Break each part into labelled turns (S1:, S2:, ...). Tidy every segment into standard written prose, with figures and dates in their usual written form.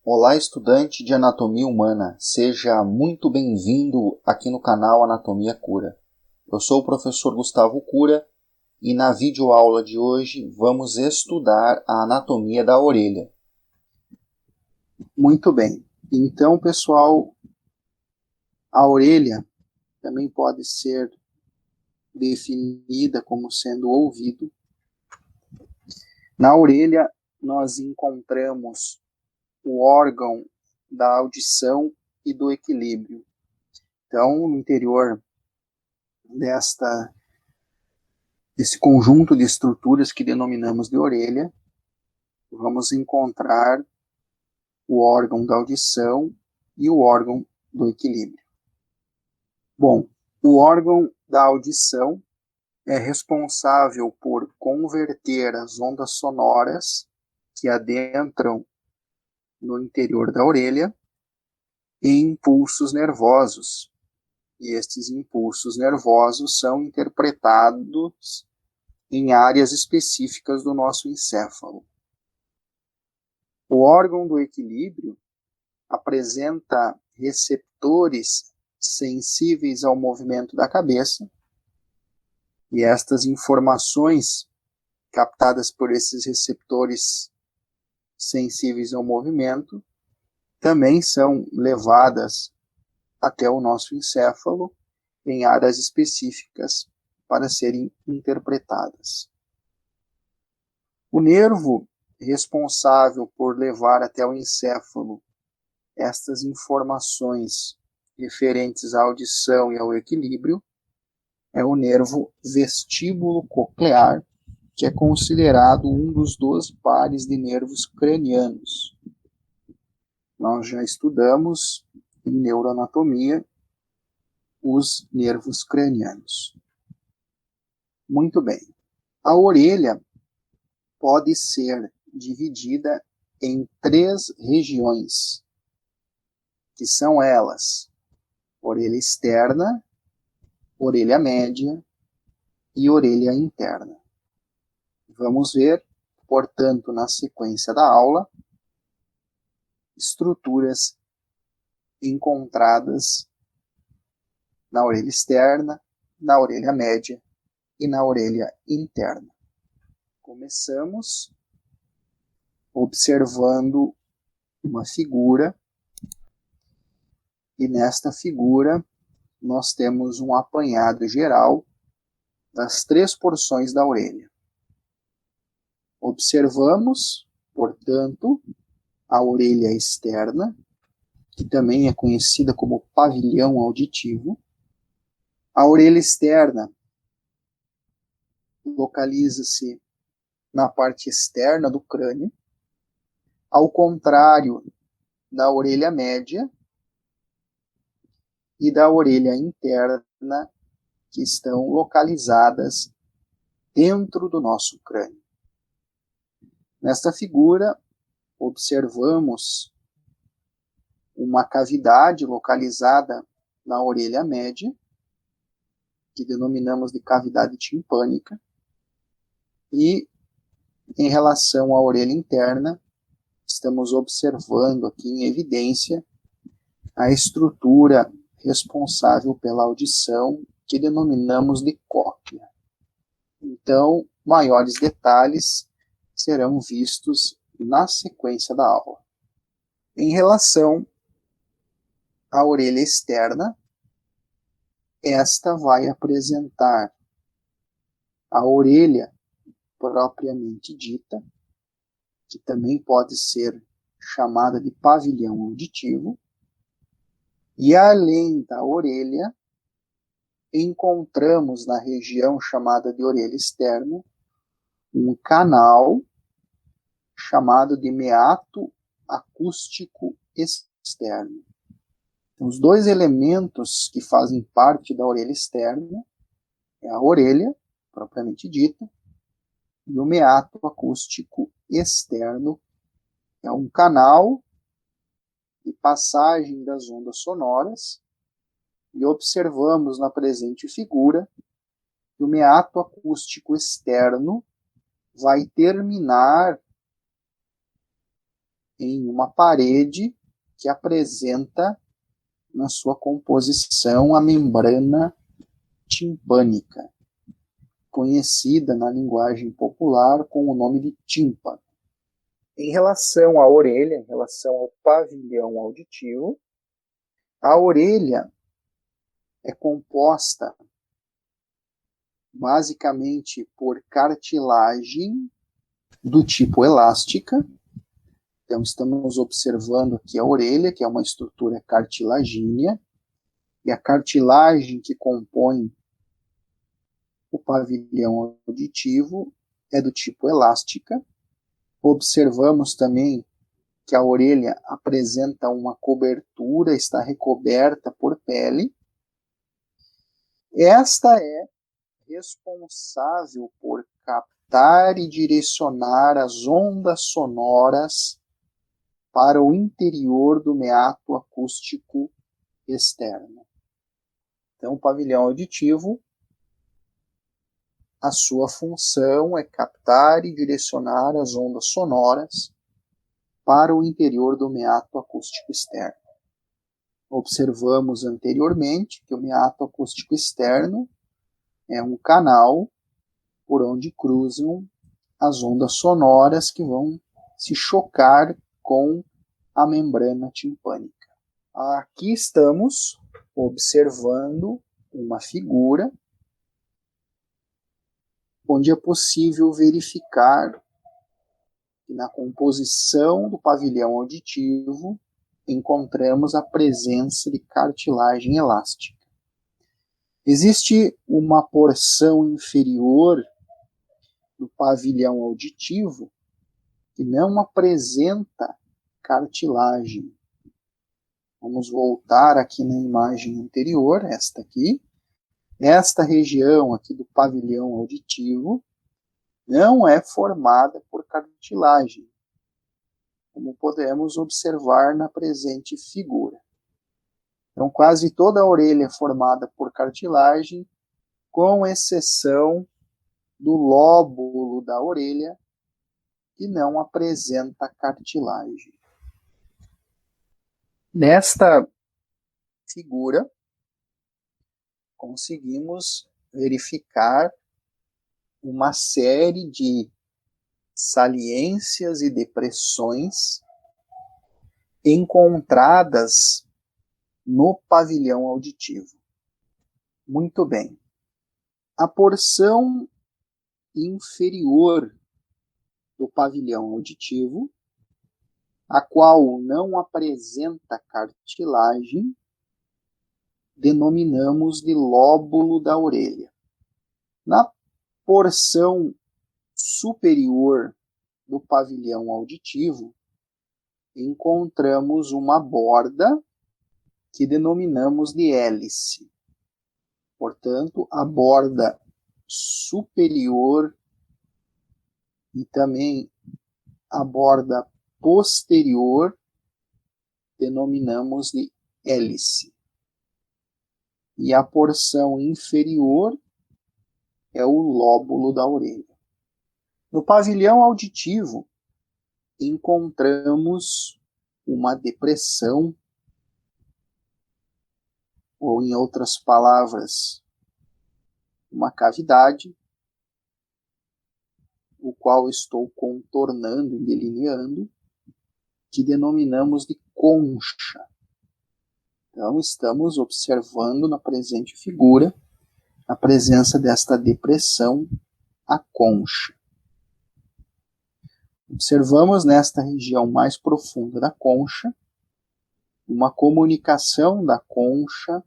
S1: Olá, estudante de Anatomia Humana, seja muito bem-vindo aqui no canal Anatomia Cura. Eu sou o professor Gustavo Cura e na videoaula de hoje vamos estudar a anatomia da orelha. Muito bem, então pessoal, a orelha também pode ser definida como sendo o ouvido. Na orelha nós encontramos o órgão da audição e do equilíbrio. Então, no interior desse conjunto de estruturas que denominamos de orelha, vamos encontrar o órgão da audição e o órgão do equilíbrio. Bom, o órgão da audição é responsável por converter as ondas sonoras que adentram no interior da orelha em impulsos nervosos. E estes impulsos nervosos são interpretados em áreas específicas do nosso encéfalo. O órgão do equilíbrio apresenta receptores sensíveis ao movimento da cabeça, e estas informações captadas por esses receptores sensíveis ao movimento também são levadas até o nosso encéfalo em áreas específicas para serem interpretadas. O nervo responsável por levar até o encéfalo estas informações referentes à audição e ao equilíbrio é o nervo vestíbulo coclear, que é considerado um dos 12 pares de nervos cranianos. Nós já estudamos em neuroanatomia os nervos cranianos. Muito bem. A orelha pode ser dividida em 3 regiões, que são elas: orelha externa, orelha média e orelha interna. Vamos ver, portanto, na sequência da aula, estruturas encontradas na orelha externa, na orelha média e na orelha interna. Começamos observando uma figura, e nesta figura nós temos um apanhado geral das 3 porções da orelha. Observamos, portanto, a orelha externa, que também é conhecida como pavilhão auditivo. A orelha externa localiza-se na parte externa do crânio, ao contrário da orelha média e da orelha interna, que estão localizadas dentro do nosso crânio. Nesta figura, observamos uma cavidade localizada na orelha média, que denominamos de cavidade timpânica, e em relação à orelha interna, estamos observando aqui em evidência a estrutura responsável pela audição, que denominamos de cóclea. Então, maiores detalhes serão vistos na sequência da aula. Em relação à orelha externa, esta vai apresentar a orelha propriamente dita, que também pode ser chamada de pavilhão auditivo, e além da orelha, encontramos na região chamada de orelha externa um canal chamado de meato acústico externo. Então, os 2 elementos que fazem parte da orelha externa é a orelha, propriamente dita, e o meato acústico externo, que é um canal de passagem das ondas sonoras, e observamos na presente figura que o meato acústico externo vai terminar em uma parede que apresenta na sua composição a membrana timpânica, conhecida na linguagem popular com o nome de tímpano. Em relação à orelha, em relação ao pavilhão auditivo, a orelha é composta basicamente por cartilagem do tipo elástica. Então, estamos observando aqui a orelha, que é uma estrutura cartilagínea, e a cartilagem que compõe o pavilhão auditivo é do tipo elástica. Observamos também que a orelha apresenta uma cobertura, está recoberta por pele. Esta é responsável por captar e direcionar as ondas sonoras para o interior do meato acústico externo. Então, o pavilhão auditivo, a sua função é captar e direcionar as ondas sonoras para o interior do meato acústico externo. Observamos anteriormente que o meato acústico externo é um canal por onde cruzam as ondas sonoras que vão se chocar com a membrana timpânica. Aqui estamos observando uma figura onde é possível verificar que na composição do pavilhão auditivo encontramos a presença de cartilagem elástica. Existe uma porção inferior do pavilhão auditivo que não apresenta cartilagem. Vamos voltar aqui na imagem anterior, esta aqui. Esta região aqui do pavilhão auditivo não é formada por cartilagem, como podemos observar na presente figura. Então, quase toda a orelha é formada por cartilagem, com exceção do lóbulo da orelha, que não apresenta cartilagem. Nesta figura, conseguimos verificar uma série de saliências e depressões encontradas no pavilhão auditivo. Muito bem. A porção inferior do pavilhão auditivo, a qual não apresenta cartilagem, denominamos de lóbulo da orelha. Na porção superior do pavilhão auditivo, encontramos uma borda que denominamos de hélice. Portanto, a borda superior e também a borda posterior denominamos de hélice. E a porção inferior é o lóbulo da orelha. No pavilhão auditivo, encontramos uma depressão, ou em outras palavras, uma cavidade, o qual estou contornando e delineando, que denominamos de concha. Então, estamos observando na presente figura a presença desta depressão, a concha. Observamos nesta região mais profunda da concha uma comunicação da concha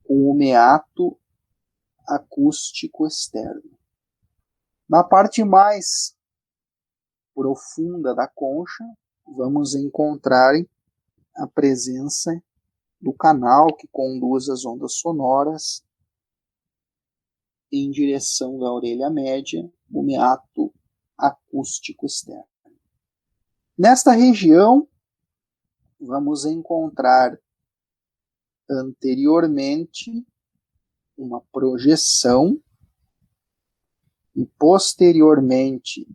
S1: com o meato acústico externo. Na parte mais profunda da concha, vamos encontrar a presença do canal que conduz as ondas sonoras em direção da orelha média, o meato acústico externo. Nesta região, vamos encontrar anteriormente uma projeção e posteriormente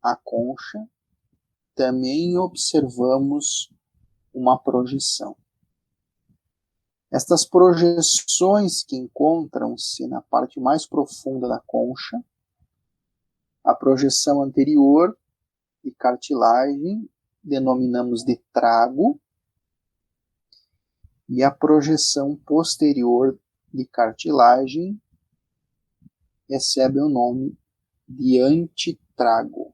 S1: a concha, também observamos uma projeção. Estas projeções que encontram-se na parte mais profunda da concha, a projeção anterior de cartilagem denominamos de trago, e a projeção posterior de cartilagem recebe o nome de antitrago.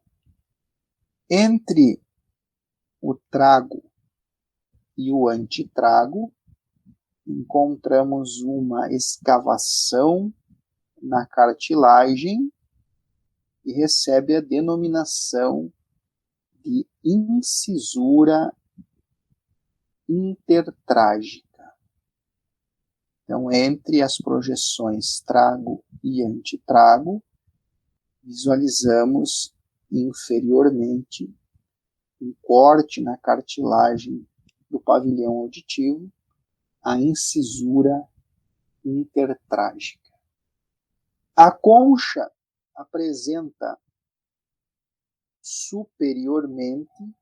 S1: Entre o trago e o antitrago, encontramos uma escavação na cartilagem e recebe a denominação de incisura intertrágica. Então, entre as projeções trago e antitrago, visualizamos inferiormente um corte na cartilagem do pavilhão auditivo, a incisura intertrágica. A concha apresenta superiormente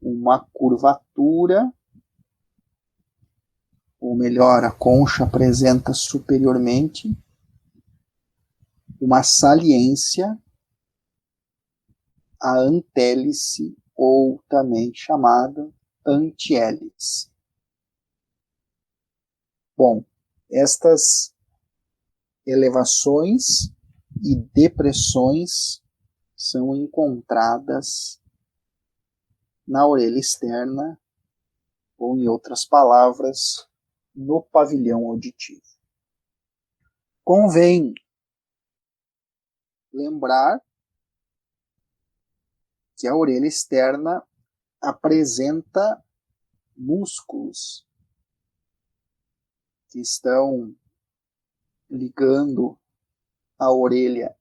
S1: uma curvatura, ou melhor, a concha apresenta superiormente uma saliência, a antélice, ou também chamada antihélice. Bom, estas elevações e depressões são encontradas na orelha externa, ou em outras palavras, no pavilhão auditivo. Convém lembrar que a orelha externa apresenta músculos que estão ligando a orelha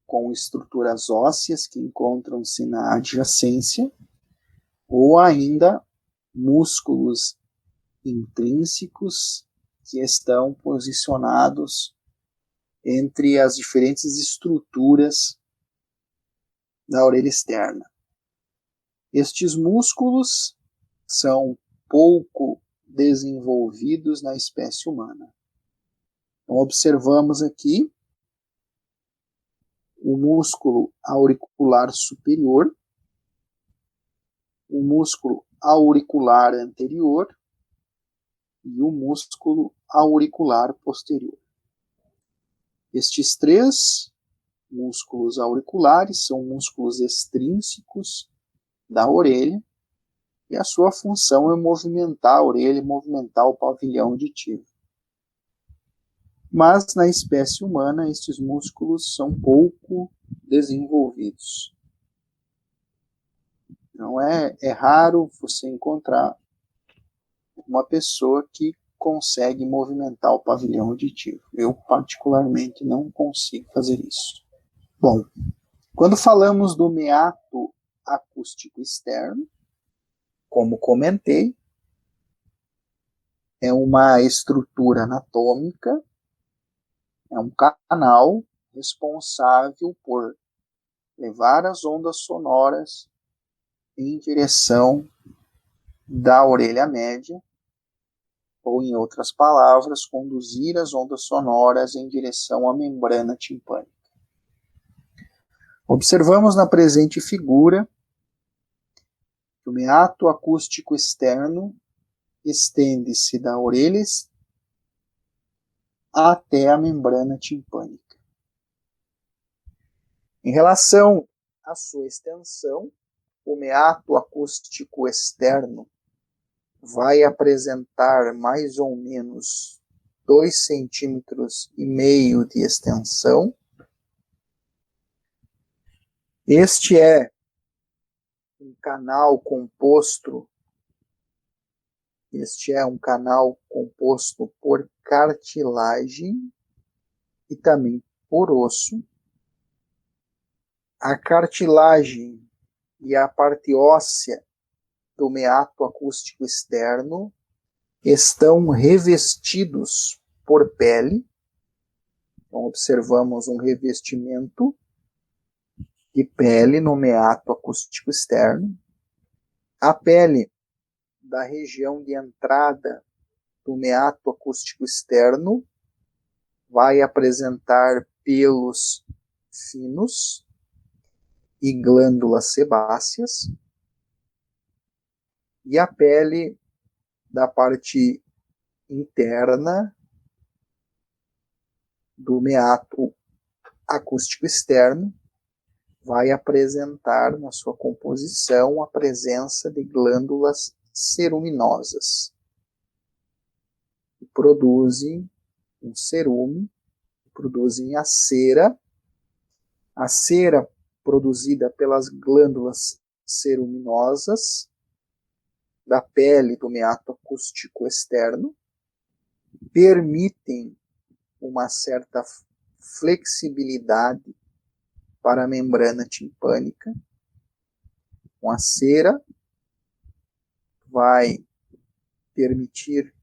S1: com estruturas ósseas que encontram-se na adjacência, ou ainda músculos intrínsecos que estão posicionados entre as diferentes estruturas da orelha externa. Estes músculos são pouco desenvolvidos na espécie humana. Então, observamos aqui o músculo auricular superior, o músculo auricular anterior e o músculo auricular posterior. Estes três músculos auriculares são músculos extrínsecos da orelha e a sua função é movimentar a orelha, movimentar o pavilhão auditivo. Mas na espécie humana, estes músculos são pouco desenvolvidos. Então é raro você encontrar uma pessoa que consegue movimentar o pavilhão auditivo. Eu, particularmente, não consigo fazer isso. Bom, quando falamos do meato acústico externo, como comentei, é uma estrutura anatômica, é um canal responsável por levar as ondas sonoras em direção da orelha média, ou em outras palavras, conduzir as ondas sonoras em direção à membrana timpânica. Observamos na presente figura que o meato acústico externo estende-se da orelha até a membrana timpânica. Em relação à sua extensão, o meato acústico externo vai apresentar mais ou menos 2,5 centímetros de extensão. Este é um canal composto por cartilagem e também por osso. A cartilagem e a parte óssea do meato acústico externo estão revestidos por pele. Então, observamos um revestimento de pele no meato acústico externo. A pele da região de entrada do meato acústico externo vai apresentar pelos finos e glândulas sebáceas. E a pele da parte interna do meato acústico externo vai apresentar na sua composição a presença de glândulas ceruminosas, que produzem um cerume, produzem a cera. A cera produzida pelas glândulas ceruminosas da pele do meato acústico externo permitem uma certa flexibilidade para a membrana timpânica. Com a cera vai permitir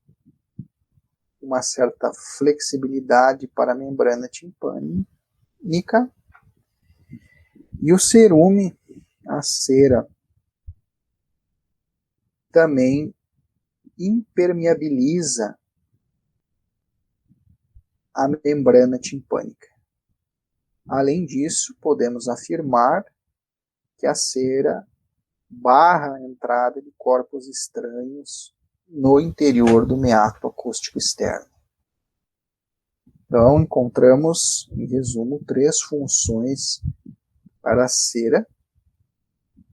S1: uma certa flexibilidade para a membrana timpânica. E o cerume, a cera, também impermeabiliza a membrana timpânica. Além disso, podemos afirmar que a cera barra a entrada de corpos estranhos no interior do meato acústico externo. Então, encontramos, em resumo, 3 funções para a cera,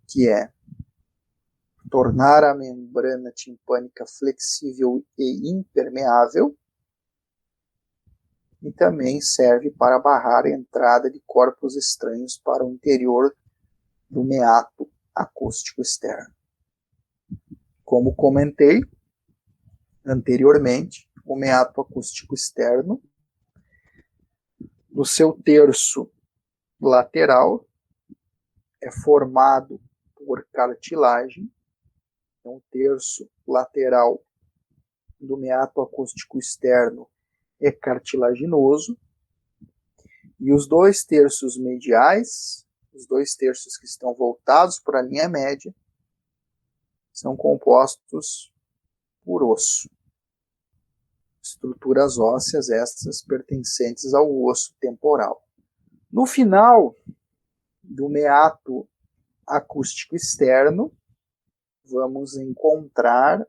S1: que é tornar a membrana timpânica flexível e impermeável, e também serve para barrar a entrada de corpos estranhos para o interior do meato acústico externo. Como comentei anteriormente, o meato acústico externo, no seu terço lateral, é formado por cartilagem. Então, o terço lateral do meato acústico externo é cartilaginoso, e os 2 terços mediais, os 2 terços que estão voltados para a linha média, são compostos por osso. Estruturas ósseas estas pertencentes ao osso temporal. No final do meato acústico externo, vamos encontrar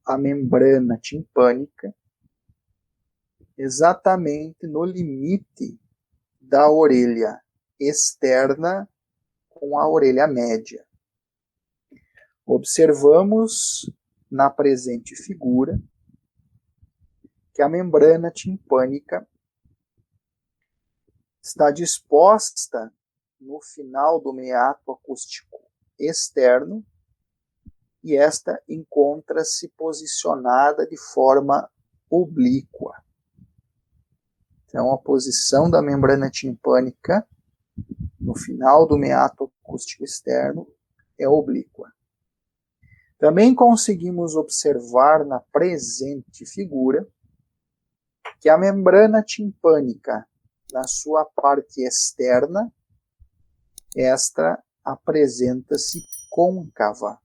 S1: a membrana timpânica exatamente no limite da orelha externa com a orelha média. Observamos na presente figura que a membrana timpânica está disposta no final do meato acústico externo, e esta encontra-se posicionada de forma oblíqua. Então, a posição da membrana timpânica no final do meato acústico externo é oblíqua. Também conseguimos observar na presente figura que a membrana timpânica, na sua parte externa, esta apresenta-se côncava.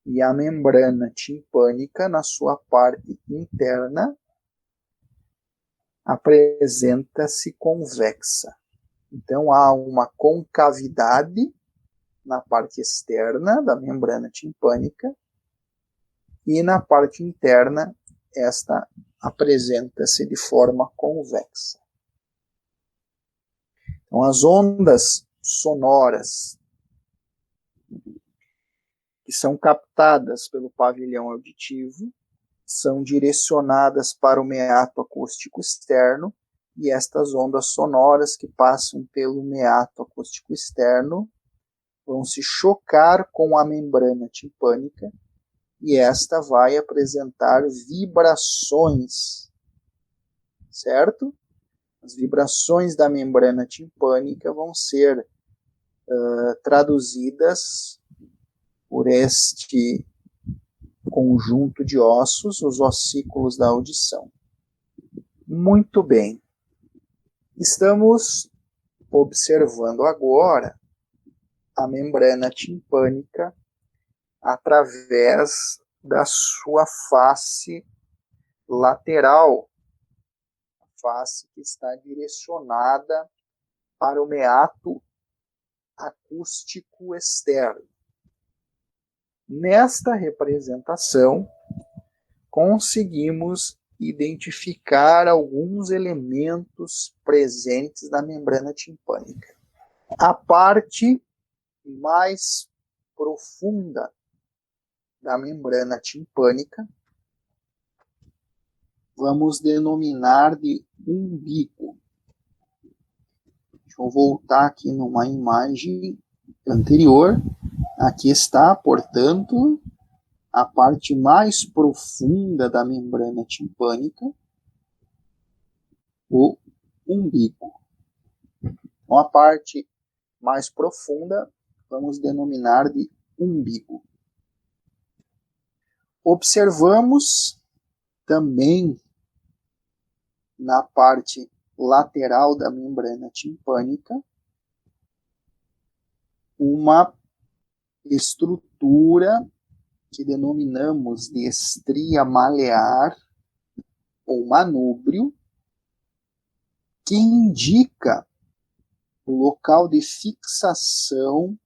S1: E a membrana timpânica, na sua parte interna, apresenta-se convexa. Então, há uma concavidade na parte externa da membrana timpânica, e na parte interna, esta apresenta-se de forma convexa. Então, as ondas sonoras que são captadas pelo pavilhão auditivo são direcionadas para o meato acústico externo, e estas ondas sonoras que passam pelo meato acústico externo vão se chocar com a membrana timpânica, e esta vai apresentar vibrações, certo? As vibrações da membrana timpânica vão ser traduzidas por este conjunto de ossos, os ossículos da audição. Muito bem. Estamos observando agora a membrana timpânica através da sua face lateral, a face que está direcionada para o meato acústico externo. Nesta representação, conseguimos identificar alguns elementos presentes na membrana timpânica. A parte mais profunda da membrana timpânica vamos denominar de umbigo. Deixa eu voltar aqui numa imagem anterior. Aqui está, portanto, a parte mais profunda da membrana timpânica, o umbigo. Então, a parte mais profunda vamos denominar de umbigo. Observamos também na parte lateral da membrana timpânica uma estrutura que denominamos de estria malear ou manúbrio, que indica o local de fixação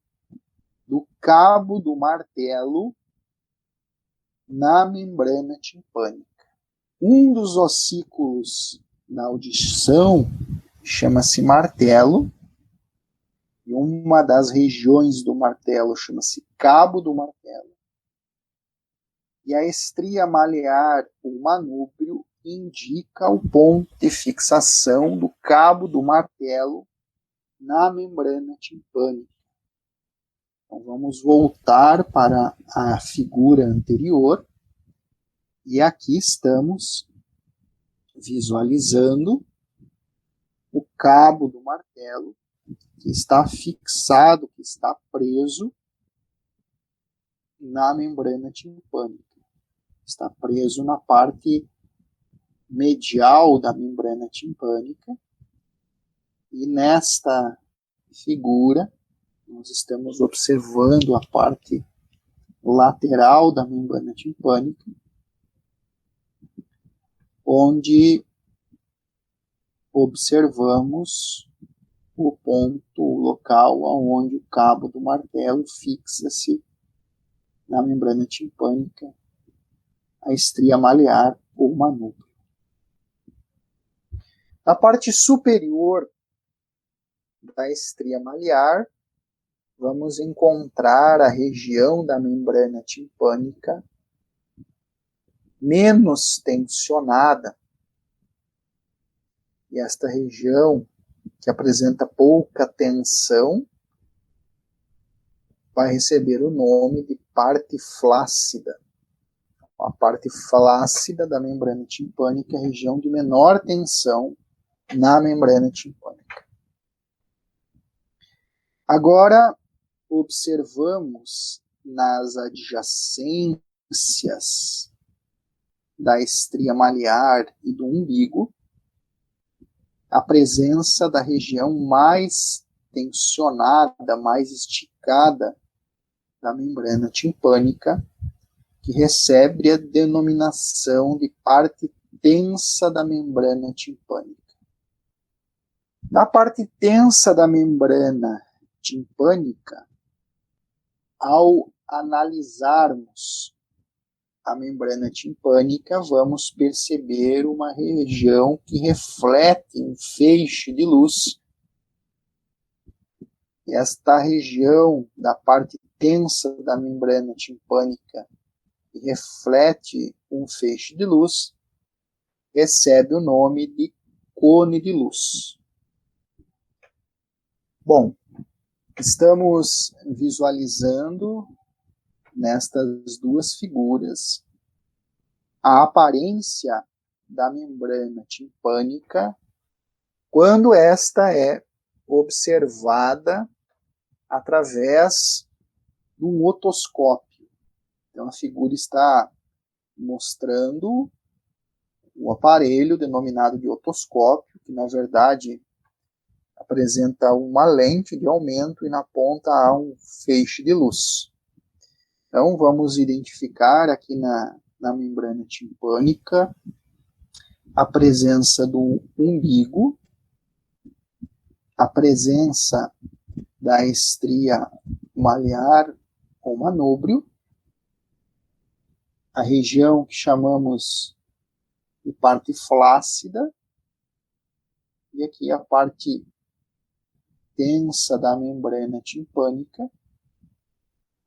S1: do cabo do martelo na membrana timpânica. Um dos ossículos da audição chama-se martelo, e uma das regiões do martelo chama-se cabo do martelo. E a estria malear, ou manúbrio, indica o ponto de fixação do cabo do martelo na membrana timpânica. Então vamos voltar para a figura anterior, e aqui estamos visualizando o cabo do martelo que está fixado, que está preso na membrana timpânica. Está preso na parte medial da membrana timpânica, e nesta figura nós estamos observando a parte lateral da membrana timpânica, onde observamos o ponto, o local onde o cabo do martelo fixa-se na membrana timpânica, a estria malear ou manúbrio. Na parte superior da estria malear, vamos encontrar a região da membrana timpânica menos tensionada. E esta região, que apresenta pouca tensão, vai receber o nome de parte flácida. A parte flácida da membrana timpânica é a região de menor tensão na membrana timpânica. Agora, observamos nas adjacências da estria malear e do umbigo a presença da região mais tensionada, mais esticada da membrana timpânica, que recebe a denominação de parte tensa da membrana timpânica. Na parte tensa da membrana timpânica, ao analisarmos a membrana timpânica, vamos perceber uma região que reflete um feixe de luz. Esta região da parte tensa da membrana timpânica, que reflete um feixe de luz, recebe o nome de cone de luz. Bom, estamos visualizando nestas duas figuras a aparência da membrana timpânica quando esta é observada através de um otoscópio. Então a figura está mostrando o aparelho denominado de otoscópio, que na verdade apresenta uma lente de aumento e na ponta há um feixe de luz. Então, vamos identificar aqui na membrana timpânica a presença do umbigo, a presença da estria maliar ou manúbrio, a região que chamamos de parte flácida, e aqui a parte densa da membrana timpânica,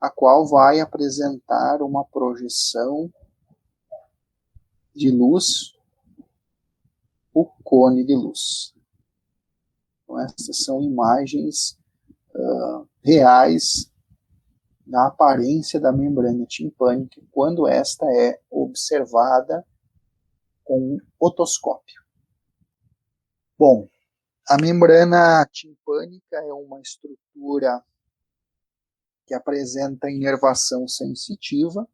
S1: a qual vai apresentar uma projeção de luz, o cone de luz. Então, essas são imagens reais da aparência da membrana timpânica quando esta é observada com um otoscópio. Bom, a membrana timpânica é uma estrutura que apresenta inervação sensitiva,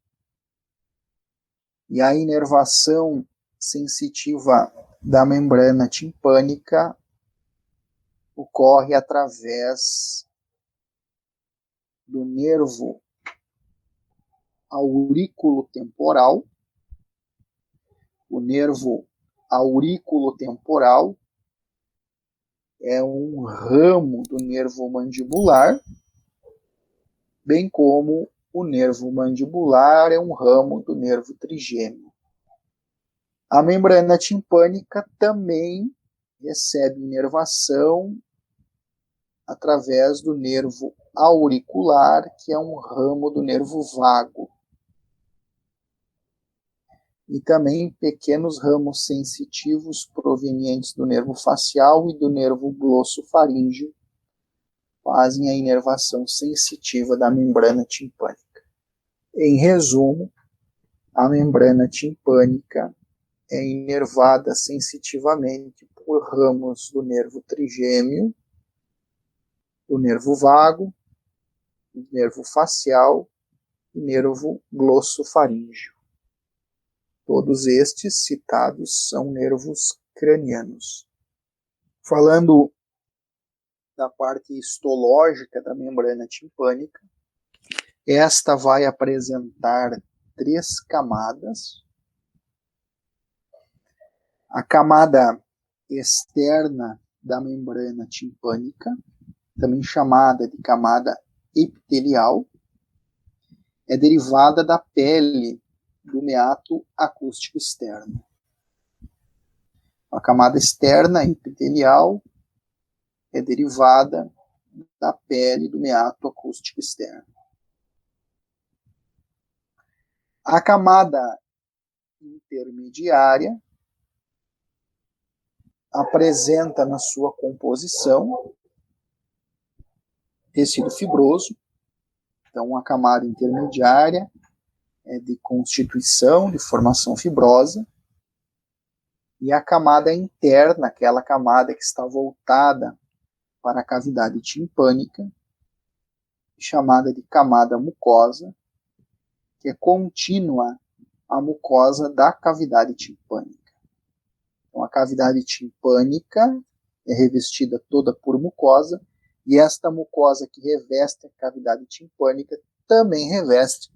S1: e a inervação sensitiva da membrana timpânica ocorre através do nervo aurículo-temporal. O nervo aurículo-temporal é um ramo do nervo mandibular, bem como o nervo mandibular é um ramo do nervo trigêmeo. A membrana timpânica também recebe inervação através do nervo auricular, que é um ramo do nervo vago. E também pequenos ramos sensitivos provenientes do nervo facial e do nervo glossofaríngeo fazem a inervação sensitiva da membrana timpânica. Em resumo, a membrana timpânica é inervada sensitivamente por ramos do nervo trigêmeo, do nervo vago, do nervo facial e nervo glossofaríngeo. Todos estes citados são nervos cranianos. Falando da parte histológica da membrana timpânica, esta vai apresentar 3 camadas. A camada externa da membrana timpânica, também chamada de camada epitelial, é derivada da pele do meato acústico externo. A camada externa epitelial é derivada da pele do meato acústico externo. A camada intermediária apresenta na sua composição tecido fibroso. Então, a camada intermediária é de constituição, de formação fibrosa, e a camada interna, aquela camada que está voltada para a cavidade timpânica, chamada de camada mucosa, que é contínua à mucosa da cavidade timpânica. Então, a cavidade timpânica é revestida toda por mucosa, e esta mucosa que reveste a cavidade timpânica também reveste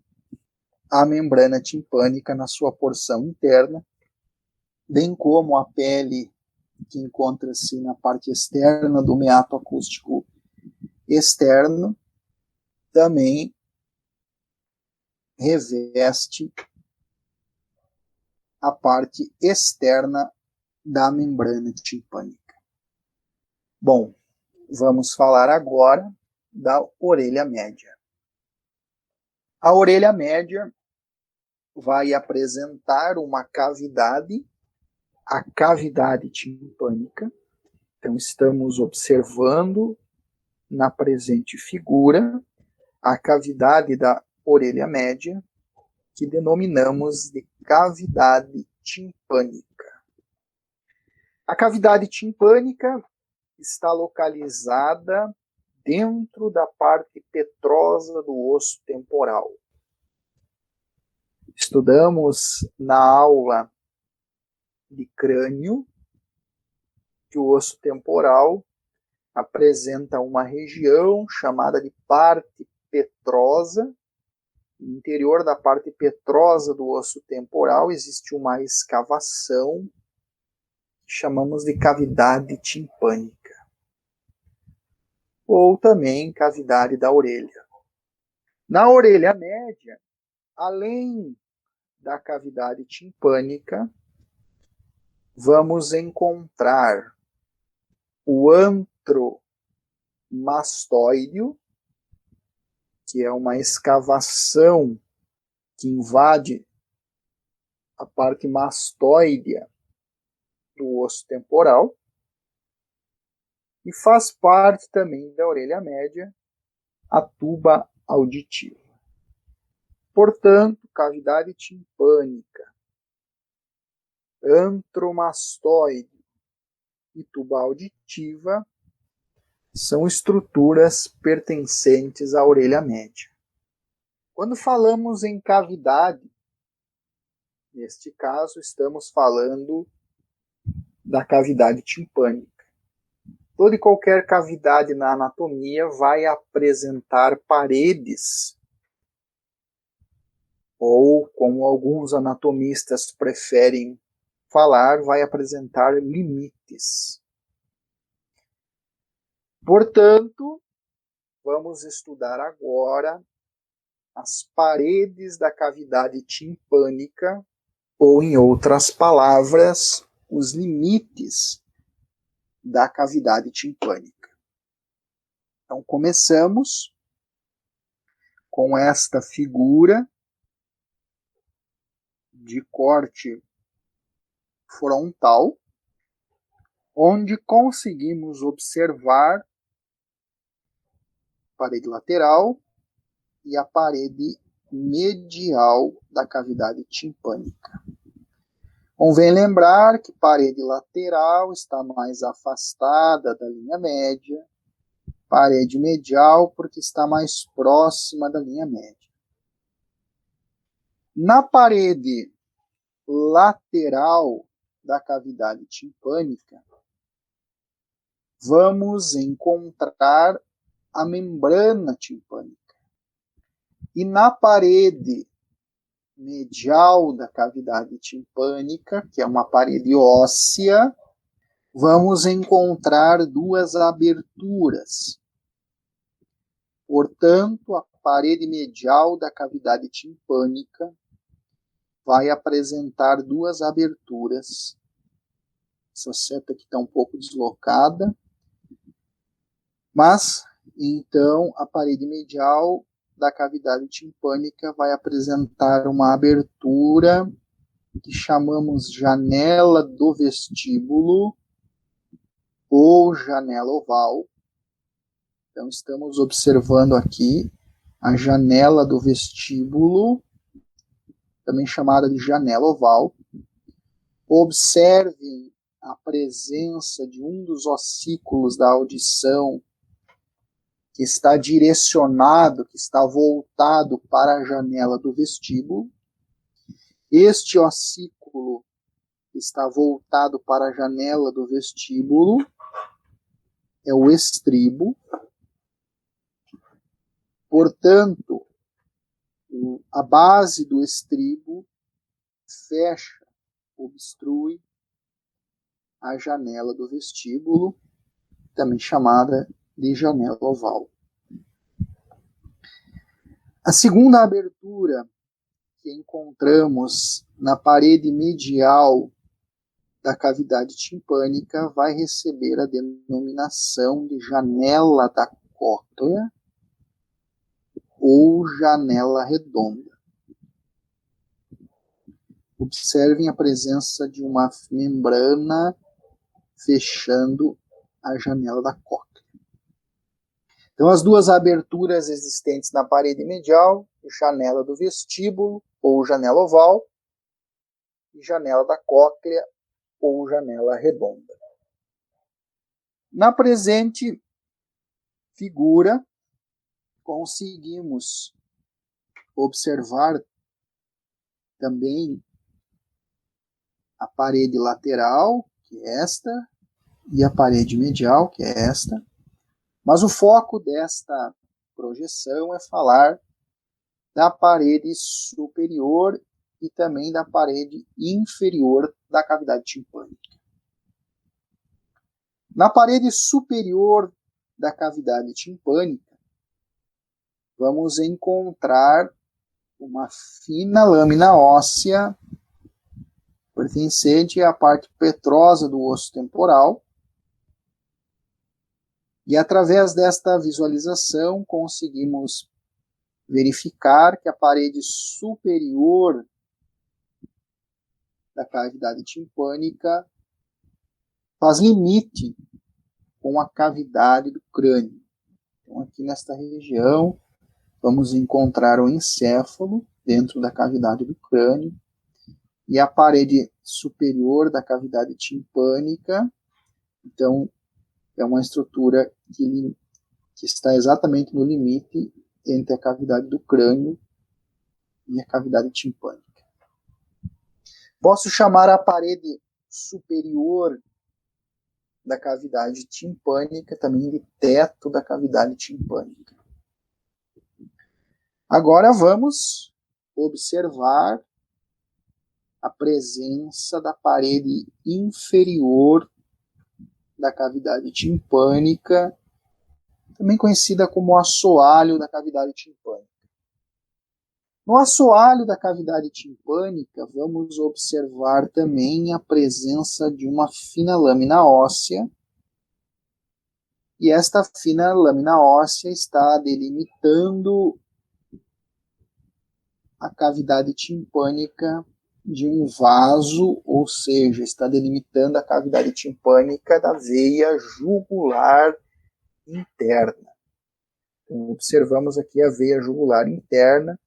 S1: a membrana timpânica na sua porção interna, bem como a pele que encontra-se na parte externa do meato acústico externo também reveste a parte externa da membrana timpânica. Bom, vamos falar agora da orelha média. A orelha média vai apresentar uma cavidade, a cavidade timpânica. Então, estamos observando na presente figura a cavidade da orelha média, que denominamos de cavidade timpânica. A cavidade timpânica está localizada dentro da parte petrosa do osso temporal. Estudamos na aula de crânio que o osso temporal apresenta uma região chamada de parte petrosa. No interior da parte petrosa do osso temporal existe uma escavação que chamamos de cavidade timpânica, ou também cavidade da orelha. Na orelha média, além da cavidade timpânica, vamos encontrar o antro mastoideo, que é uma escavação que invade a parte mastoidea do osso temporal, e faz parte também da orelha média a tuba auditiva. Portanto, cavidade timpânica, antromastoide e tuba auditiva são estruturas pertencentes à orelha média. Quando falamos em cavidade, neste caso estamos falando da cavidade timpânica. Toda e qualquer cavidade na anatomia vai apresentar paredes, ou, como alguns anatomistas preferem falar, vai apresentar limites. Portanto, vamos estudar agora as paredes da cavidade timpânica, ou, em outras palavras, os limites da cavidade timpânica. Então, começamos com esta figura de corte frontal, onde conseguimos observar a parede lateral e a parede medial da cavidade timpânica. Convém lembrar que a parede lateral está mais afastada da linha média, parede medial porque está mais próxima da linha média. Na parede lateral da cavidade timpânica, vamos encontrar a membrana timpânica. E na parede medial da cavidade timpânica, que é uma parede óssea, vamos encontrar duas aberturas. Portanto, a parede medial da cavidade timpânica vai apresentar duas aberturas. Essa seta aqui está um pouco deslocada, mas então a parede medial da cavidade timpânica vai apresentar uma abertura que chamamos janela do vestíbulo ou janela oval. Então estamos observando aqui a janela do vestíbulo, também chamada de janela oval. Observem a presença de um dos ossículos da audição que está direcionado, que está voltado para a janela do vestíbulo. Este ossículo que está voltado para a janela do vestíbulo é o estribo. Portanto, a base do estribo fecha, obstrui a janela do vestíbulo, também chamada de janela oval. A segunda abertura que encontramos na parede medial da cavidade timpânica vai receber a denominação de janela da cóclea ou janela redonda. Observem a presença de uma membrana fechando a janela da cóclea. Então, as duas aberturas existentes na parede medial, janela do vestíbulo ou janela oval, e janela da cóclea ou janela redonda. Na presente figura, conseguimos observar também a parede lateral, que é esta, e a parede medial, que é esta. Mas o foco desta projeção é falar da parede superior e também da parede inferior da cavidade timpânica. Na parede superior da cavidade timpânica, vamos encontrar uma fina lâmina óssea pertencente à parte petrosa do osso temporal. E através desta visualização conseguimos verificar que a parede superior da cavidade timpânica faz limite com a cavidade do crânio. Então, aqui nesta região, vamos encontrar o encéfalo dentro da cavidade do crânio e a parede superior da cavidade timpânica. Então, é uma estrutura que está exatamente no limite entre a cavidade do crânio e a cavidade timpânica. Posso chamar a parede superior da cavidade timpânica também de teto da cavidade timpânica. Agora vamos observar a presença da parede inferior da cavidade timpânica, também conhecida como assoalho da cavidade timpânica. No assoalho da cavidade timpânica, vamos observar também a presença de uma fina lâmina óssea, e esta fina lâmina óssea está delimitando a cavidade timpânica de um vaso, ou seja, está delimitando a cavidade timpânica da veia jugular interna. Então, observamos aqui a veia jugular interna,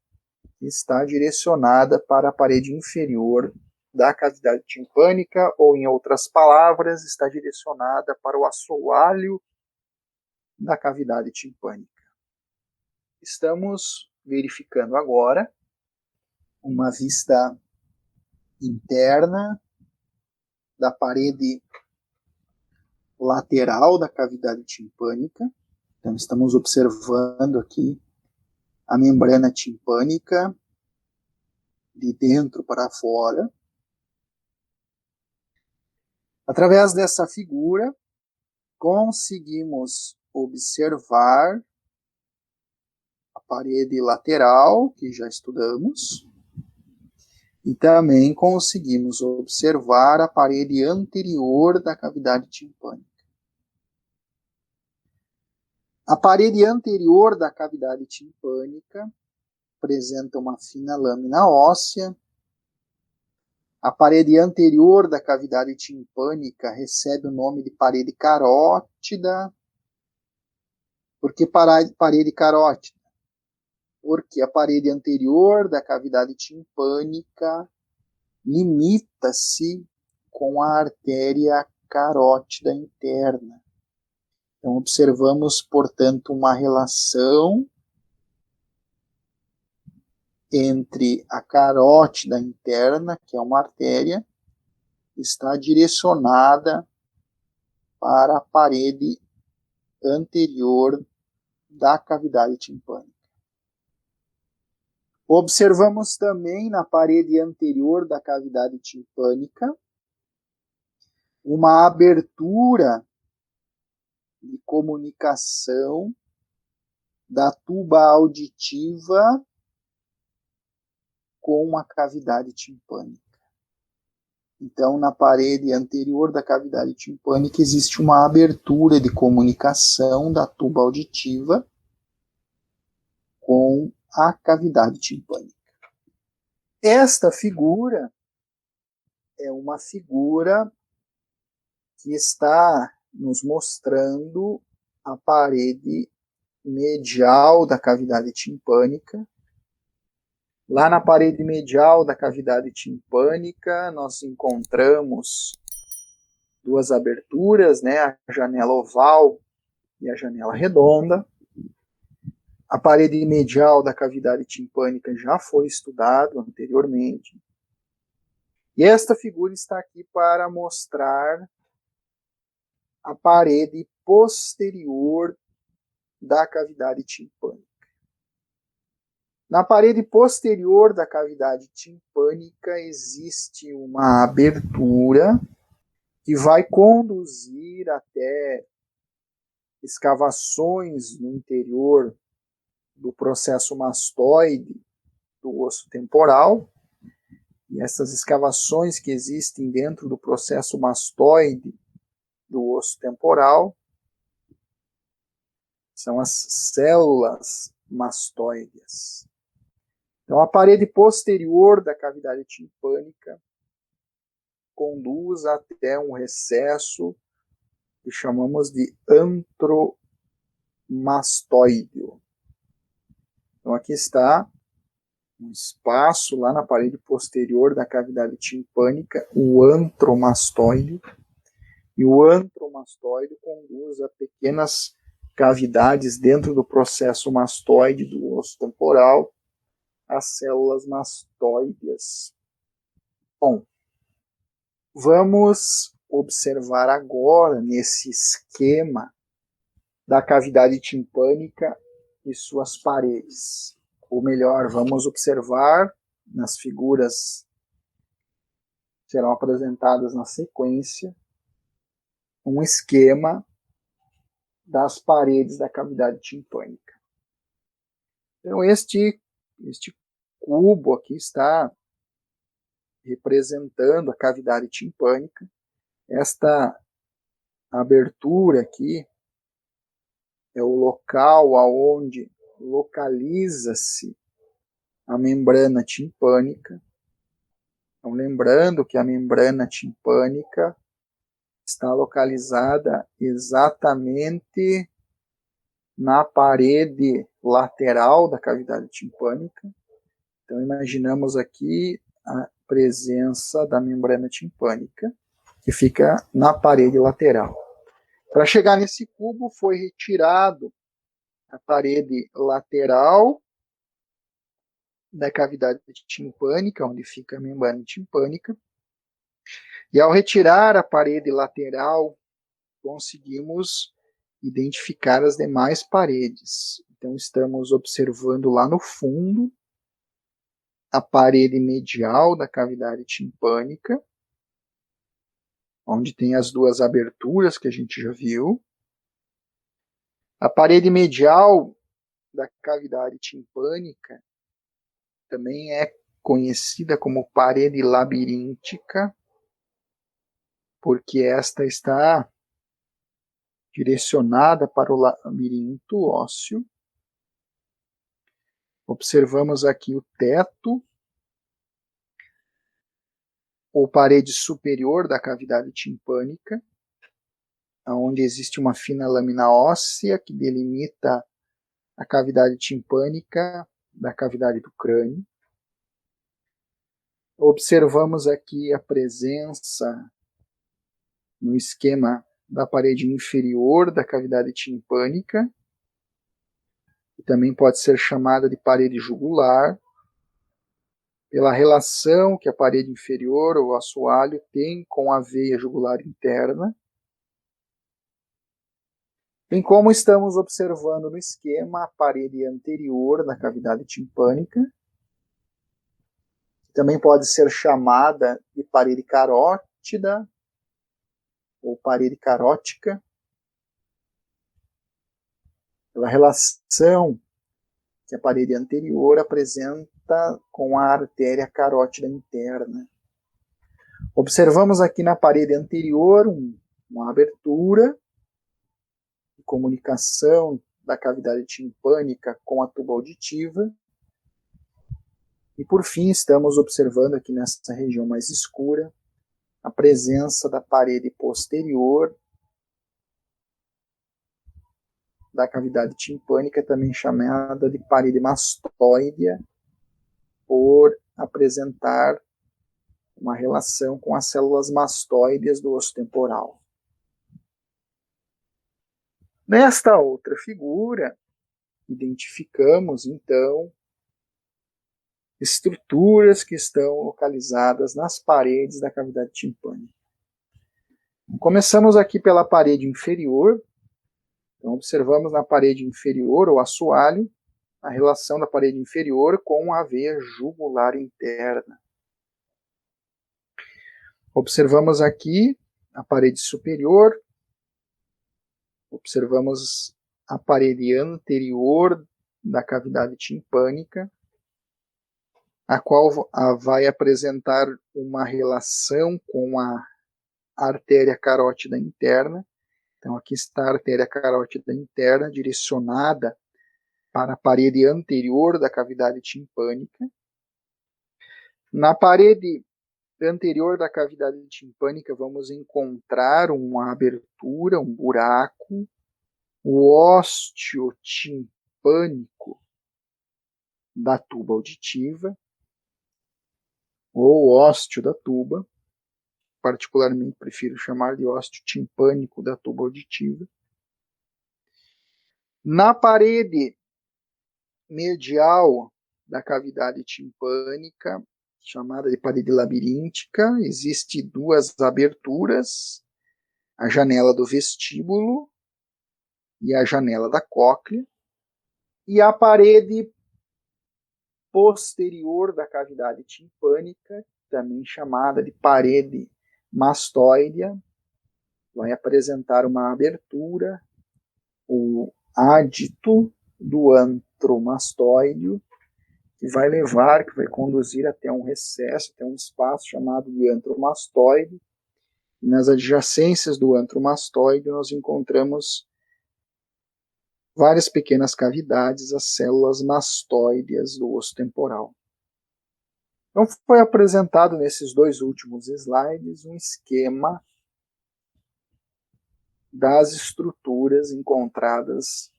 S1: que está direcionada para a parede inferior da cavidade timpânica, ou, em outras palavras, está direcionada para o assoalho da cavidade timpânica. Estamos verificando agora uma vista interna da parede lateral da cavidade timpânica. Então, estamos observando aqui a membrana timpânica de dentro para fora. Através dessa figura, conseguimos observar a parede lateral, que já estudamos, e também conseguimos observar a parede anterior da cavidade timpânica. A parede anterior da cavidade timpânica apresenta uma fina lâmina óssea. A parede anterior da cavidade timpânica recebe o nome de parede carótida. Por que parede carótida? Porque a parede anterior da cavidade timpânica limita-se com a artéria carótida interna. Então, observamos, portanto, uma relação entre a carótida interna, que é uma artéria, está direcionada para a parede anterior da cavidade timpânica. Observamos também na parede anterior da cavidade timpânica uma abertura de comunicação da tuba auditiva com a cavidade timpânica. Então, na parede anterior da cavidade timpânica existe uma abertura de comunicação da tuba auditiva com a cavidade timpânica. Esta figura é uma figura que está nos mostrando a parede medial da cavidade timpânica. Lá na parede medial da cavidade timpânica, nós encontramos duas aberturas, né? A janela oval e a janela redonda. A parede medial da cavidade timpânica já foi estudado anteriormente. E esta figura está aqui para mostrar a parede posterior da cavidade timpânica. Na parede posterior da cavidade timpânica existe uma abertura que vai conduzir até escavações no interior do processo mastoide do osso temporal. E essas escavações que existem dentro do processo mastoide do osso temporal são as células mastóides. Então, a parede posterior da cavidade timpânica conduz até um recesso que chamamos de antromastóideo. Então, aqui está um espaço lá na parede posterior da cavidade timpânica, o antromastóideo, e o antromastóideo conduz a pequenas cavidades dentro do processo mastoide do osso temporal, as células mastóides. Bom, vamos observar agora nesse esquema da cavidade timpânica e suas paredes. Ou melhor, vamos observar nas figuras que serão apresentadas na sequência um esquema das paredes da cavidade timpânica. Então, este cubo aqui está representando a cavidade timpânica. Esta abertura aqui é o local aonde localiza-se a membrana timpânica. Então, lembrando que a membrana timpânica está localizada exatamente na parede lateral da cavidade timpânica. Então, imaginamos aqui a presença da membrana timpânica, que fica na parede lateral. Para chegar nesse cubo, foi retirado a parede lateral da cavidade timpânica, onde fica a membrana timpânica. E ao retirar a parede lateral, conseguimos identificar as demais paredes. Então, estamos observando lá no fundo a parede medial da cavidade timpânica, onde tem as duas aberturas que a gente já viu. A parede medial da cavidade timpânica também é conhecida como parede labiríntica, porque esta está direcionada para o labirinto ósseo. Observamos aqui o teto, ou parede superior da cavidade timpânica, onde existe uma fina lâmina óssea que delimita a cavidade timpânica da cavidade do crânio. Observamos aqui a presença no esquema da parede inferior da cavidade timpânica, que também pode ser chamada de parede jugular, pela relação que a parede inferior, ou assoalho, tem com a veia jugular interna, bem como estamos observando no esquema a parede anterior da cavidade timpânica, que também pode ser chamada de parede carótida, ou parede carótica, pela relação que a parede anterior apresenta com a artéria carótida interna. Observamos aqui na parede anterior uma abertura de comunicação da cavidade timpânica com a tuba auditiva. E por fim, estamos observando aqui nessa região mais escura a presença da parede posterior da cavidade timpânica, também chamada de parede mastóidea, por apresentar uma relação com as células mastóides do osso temporal. Nesta outra figura, identificamos, então, estruturas que estão localizadas nas paredes da cavidade timpânica. Começamos aqui pela parede inferior. Então, observamos na parede inferior, ou assoalho, a relação da parede inferior com a veia jugular interna. Observamos aqui a parede superior, observamos a parede anterior da cavidade timpânica, a qual vai apresentar uma relação com a artéria carótida interna. Então, aqui está a artéria carótida interna direcionada para a parede anterior da cavidade timpânica. Na parede anterior da cavidade timpânica, vamos encontrar uma abertura, um buraco, o ósteo timpânico da tuba auditiva, ou ósteo da tuba, particularmente prefiro chamar de ósteo timpânico da tuba auditiva. Na parede medial da cavidade timpânica, chamada de parede labiríntica, existem duas aberturas, a janela do vestíbulo e a janela da cóclea, e a parede posterior da cavidade timpânica, também chamada de parede mastoidea, vai apresentar uma abertura, o ádito do antro mastoideo, que vai conduzir até um recesso, até um espaço chamado de antro mastoide. E nas adjacências do antro mastoide nós encontramos várias pequenas cavidades, as células mastóideas do osso temporal. Então foi apresentado nesses dois últimos slides um esquema das estruturas encontradas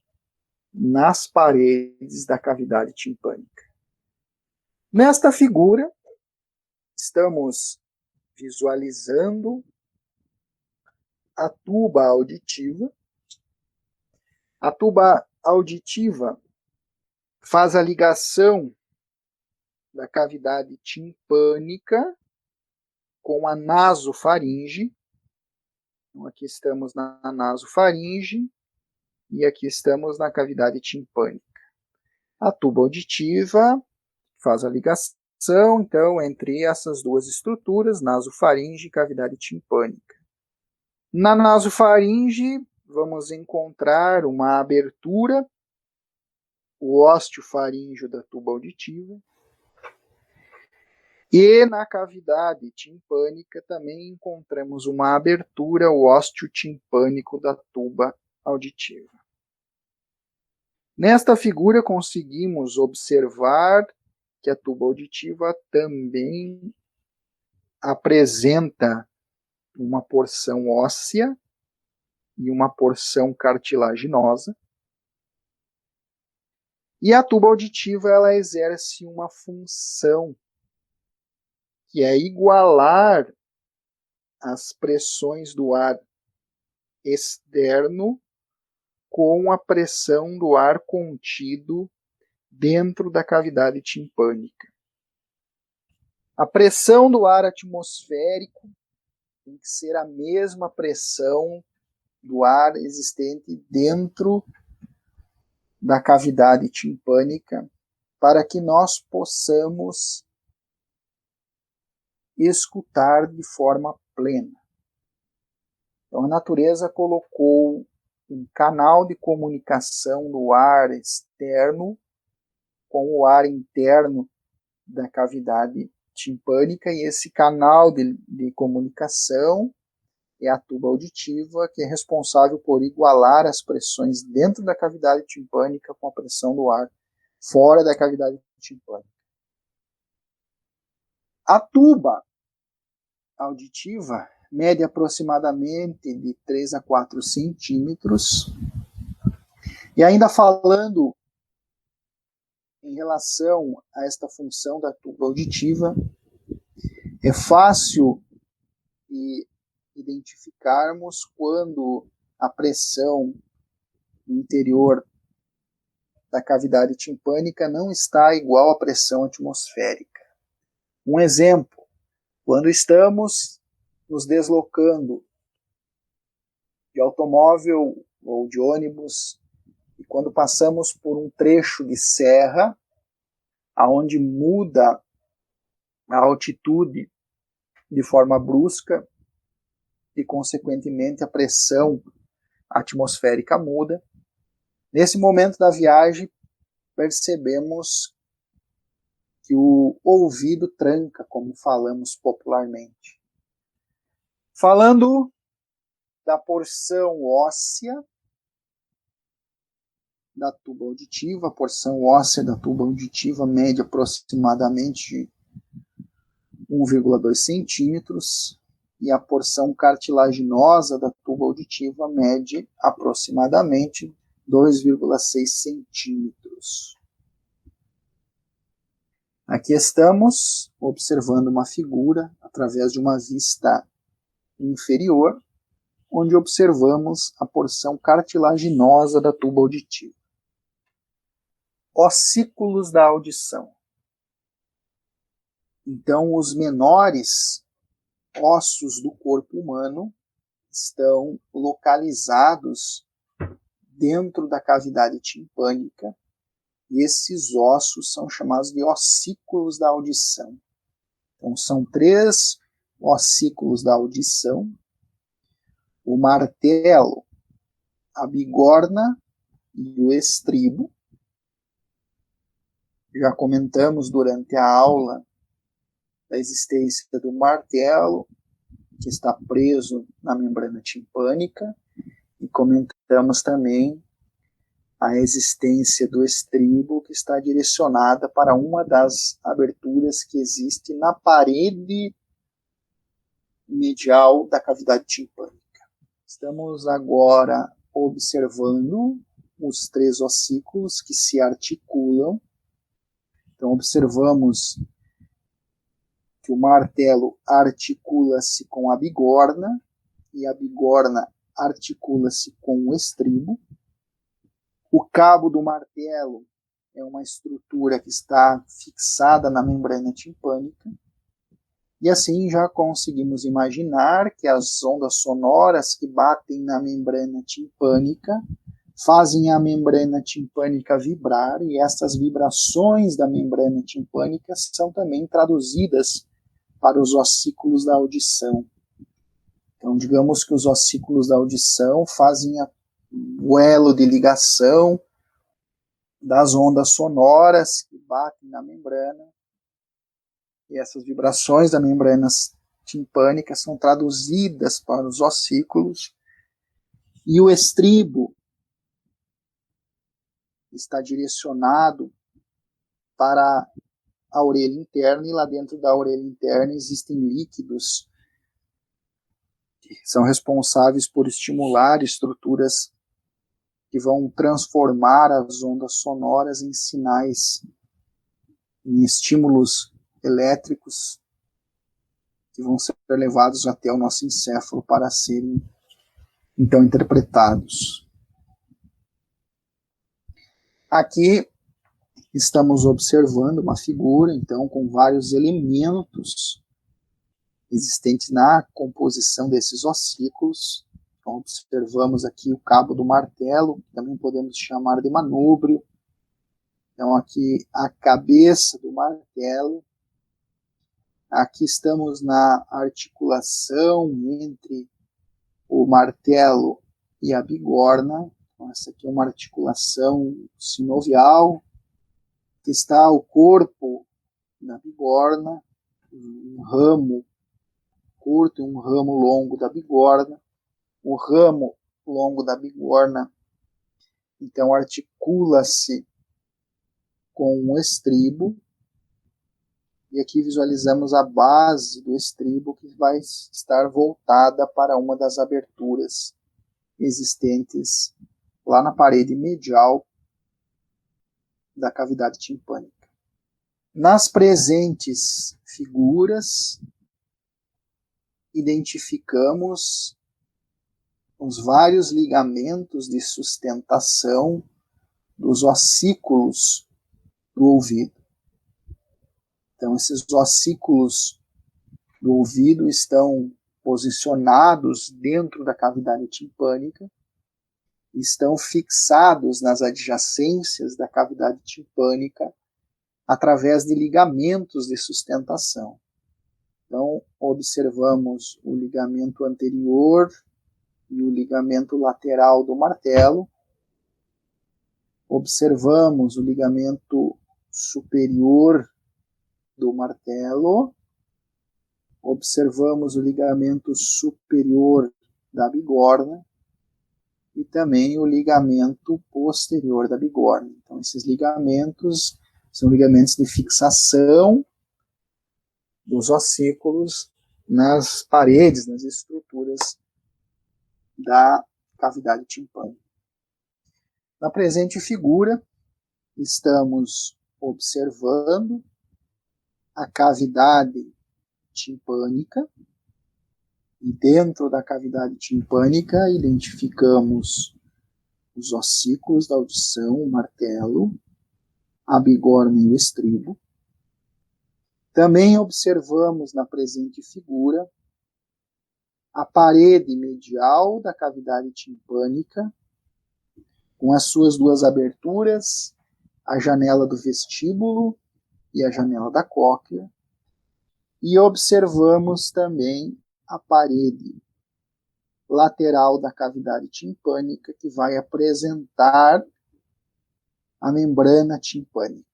S1: nas paredes da cavidade timpânica. Nesta figura, estamos visualizando a tuba auditiva. A tuba auditiva faz a ligação da cavidade timpânica com a nasofaringe. Então, aqui estamos na nasofaringe e aqui estamos na cavidade timpânica. A tuba auditiva faz a ligação, então, entre essas duas estruturas, nasofaringe e cavidade timpânica. Na nasofaringe, vamos encontrar uma abertura, o ósteo faríngeo da tuba auditiva. E na cavidade timpânica também encontramos uma abertura, o ósteo timpânico da tuba auditiva. Nesta figura conseguimos observar que a tuba auditiva também apresenta uma porção óssea e uma porção cartilaginosa. E a tuba auditiva ela exerce uma função que é igualar as pressões do ar externo com a pressão do ar contido dentro da cavidade timpânica. A pressão do ar atmosférico tem que ser a mesma pressão do ar existente dentro da cavidade timpânica para que nós possamos escutar de forma plena. Então, a natureza colocou um canal de comunicação do ar externo com o ar interno da cavidade timpânica, e esse canal de comunicação é a tuba auditiva, que é responsável por igualar as pressões dentro da cavidade timpânica com a pressão do ar fora da cavidade timpânica. A tuba auditiva mede aproximadamente de 3 a 4 centímetros. E ainda falando em relação a esta função da tuba auditiva, é fácil identificarmos quando a pressão no interior da cavidade timpânica não está igual à pressão atmosférica. Um exemplo, quando estamos nos deslocando de automóvel ou de ônibus, e quando passamos por um trecho de serra, aonde muda a altitude de forma brusca e, consequentemente, a pressão atmosférica muda, nesse momento da viagem, percebemos que o ouvido tranca, como falamos popularmente. Falando da porção óssea da tuba auditiva, a porção óssea da tuba auditiva mede aproximadamente 1,2 centímetros e a porção cartilaginosa da tuba auditiva mede aproximadamente 2,6 centímetros. Aqui estamos observando uma figura através de uma vista inferior, onde observamos a porção cartilaginosa da tuba auditiva. Ossículos da audição. Então, os menores ossos do corpo humano estão localizados dentro da cavidade timpânica, e esses ossos são chamados de ossículos da audição. Então, são 3 ossículos da audição: o martelo, a bigorna e o estribo. Já comentamos durante a aula da existência do martelo, que está preso na membrana timpânica, e comentamos também a existência do estribo, que está direcionada para uma das aberturas que existe na parede medial da cavidade timpânica. Estamos agora observando os 3 ossículos que se articulam. Então, observamos que o martelo articula-se com a bigorna e a bigorna articula-se com o estribo. O cabo do martelo é uma estrutura que está fixada na membrana timpânica. E assim já conseguimos imaginar que as ondas sonoras que batem na membrana timpânica fazem a membrana timpânica vibrar, e essas vibrações da membrana timpânica são também traduzidas para os ossículos da audição. Então, digamos que os ossículos da audição fazem o elo de ligação das ondas sonoras que batem na membrana, e essas vibrações da membrana timpânica são traduzidas para os ossículos, e o estribo está direcionado para a orelha interna, e lá dentro da orelha interna existem líquidos que são responsáveis por estimular estruturas que vão transformar as ondas sonoras em sinais, em estímulos elétricos que vão ser levados até o nosso encéfalo para serem então interpretados. Aqui estamos observando uma figura, então, com vários elementos existentes na composição desses ossículos. Então, observamos aqui o cabo do martelo, que também podemos chamar de manúbrio. Então, aqui a cabeça do martelo. Aqui estamos na articulação entre o martelo e a bigorna. Então, essa aqui é uma articulação sinovial. Aqui está o corpo da bigorna, um ramo curto e um ramo longo da bigorna. O ramo longo da bigorna, então, articula-se com o estribo, e aqui visualizamos a base do estribo, que vai estar voltada para uma das aberturas existentes lá na parede medial da cavidade timpânica. Nas presentes figuras, identificamos os vários ligamentos de sustentação dos ossículos do ouvido. Então, esses ossículos do ouvido estão posicionados dentro da cavidade timpânica, estão fixados nas adjacências da cavidade timpânica através de ligamentos de sustentação. Então, observamos o ligamento anterior e o ligamento lateral do martelo. Observamos o ligamento superior do martelo. Observamos o ligamento superior da bigorna e também o ligamento posterior da bigorna. Então, esses ligamentos são ligamentos de fixação dos ossículos nas paredes, nas estruturas da cavidade timpânica. Na presente figura, estamos observando a cavidade timpânica, e dentro da cavidade timpânica identificamos os ossículos da audição, o martelo, a bigorna e o estribo. Também observamos na presente figura a parede medial da cavidade timpânica, com as suas duas aberturas, a janela do vestíbulo e a janela da cóclea, e observamos também a parede lateral da cavidade timpânica, que vai apresentar a membrana timpânica.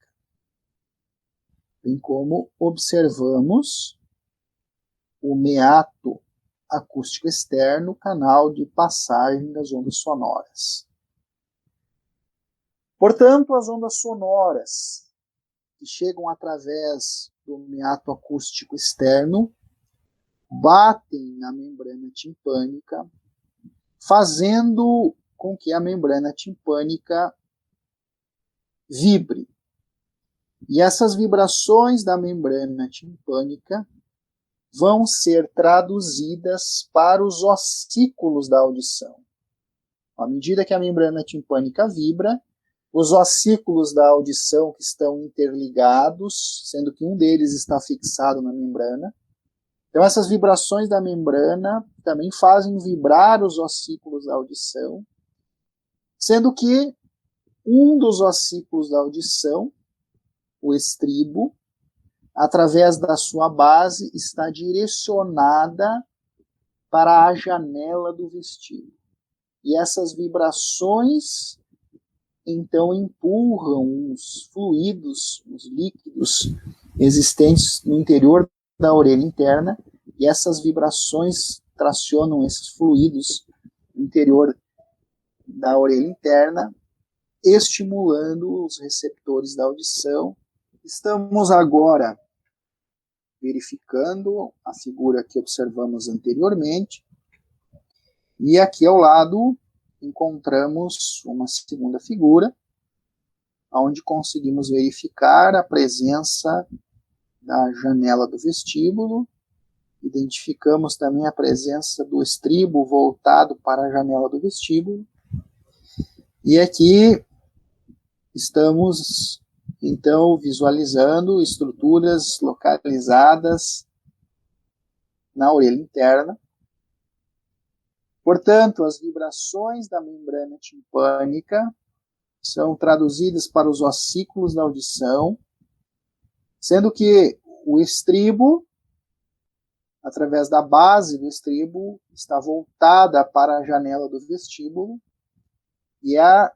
S1: Bem como observamos o meato acústico externo, canal de passagem das ondas sonoras. Portanto, as ondas sonoras que chegam através do meato acústico externo batem na membrana timpânica, fazendo com que a membrana timpânica vibre. E essas vibrações da membrana timpânica vão ser traduzidas para os ossículos da audição. À medida que a membrana timpânica vibra, os ossículos da audição que estão interligados, sendo que um deles está fixado na membrana. Então essas vibrações da membrana também fazem vibrar os ossículos da audição, sendo que um dos ossículos da audição, o estribo, através da sua base, está direcionada para a janela do vestíbulo. E essas vibrações, então, empurram os fluidos, os líquidos existentes no interior da orelha interna, e essas vibrações tracionam esses fluidos no interior da orelha interna, estimulando os receptores da audição. Estamos agora verificando a figura que observamos anteriormente, e aqui ao lado encontramos uma segunda figura, onde conseguimos verificar a presença da janela do vestíbulo, identificamos também a presença do estribo voltado para a janela do vestíbulo, e aqui estamos então visualizando estruturas localizadas na orelha interna. Portanto, as vibrações da membrana timpânica são traduzidas para os ossículos da audição, sendo que o estribo, através da base do estribo, está voltada para a janela do vestíbulo, e a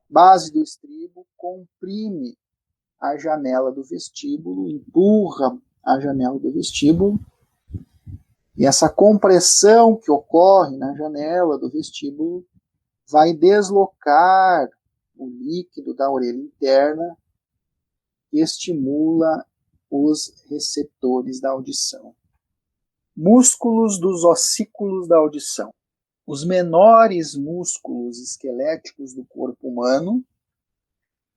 S1: base do estribo comprime a janela do vestíbulo, empurra a janela do vestíbulo, e essa compressão que ocorre na janela do vestíbulo vai deslocar o líquido da orelha interna e estimula os receptores da audição. Músculos dos ossículos da audição. Os menores músculos esqueléticos do corpo humano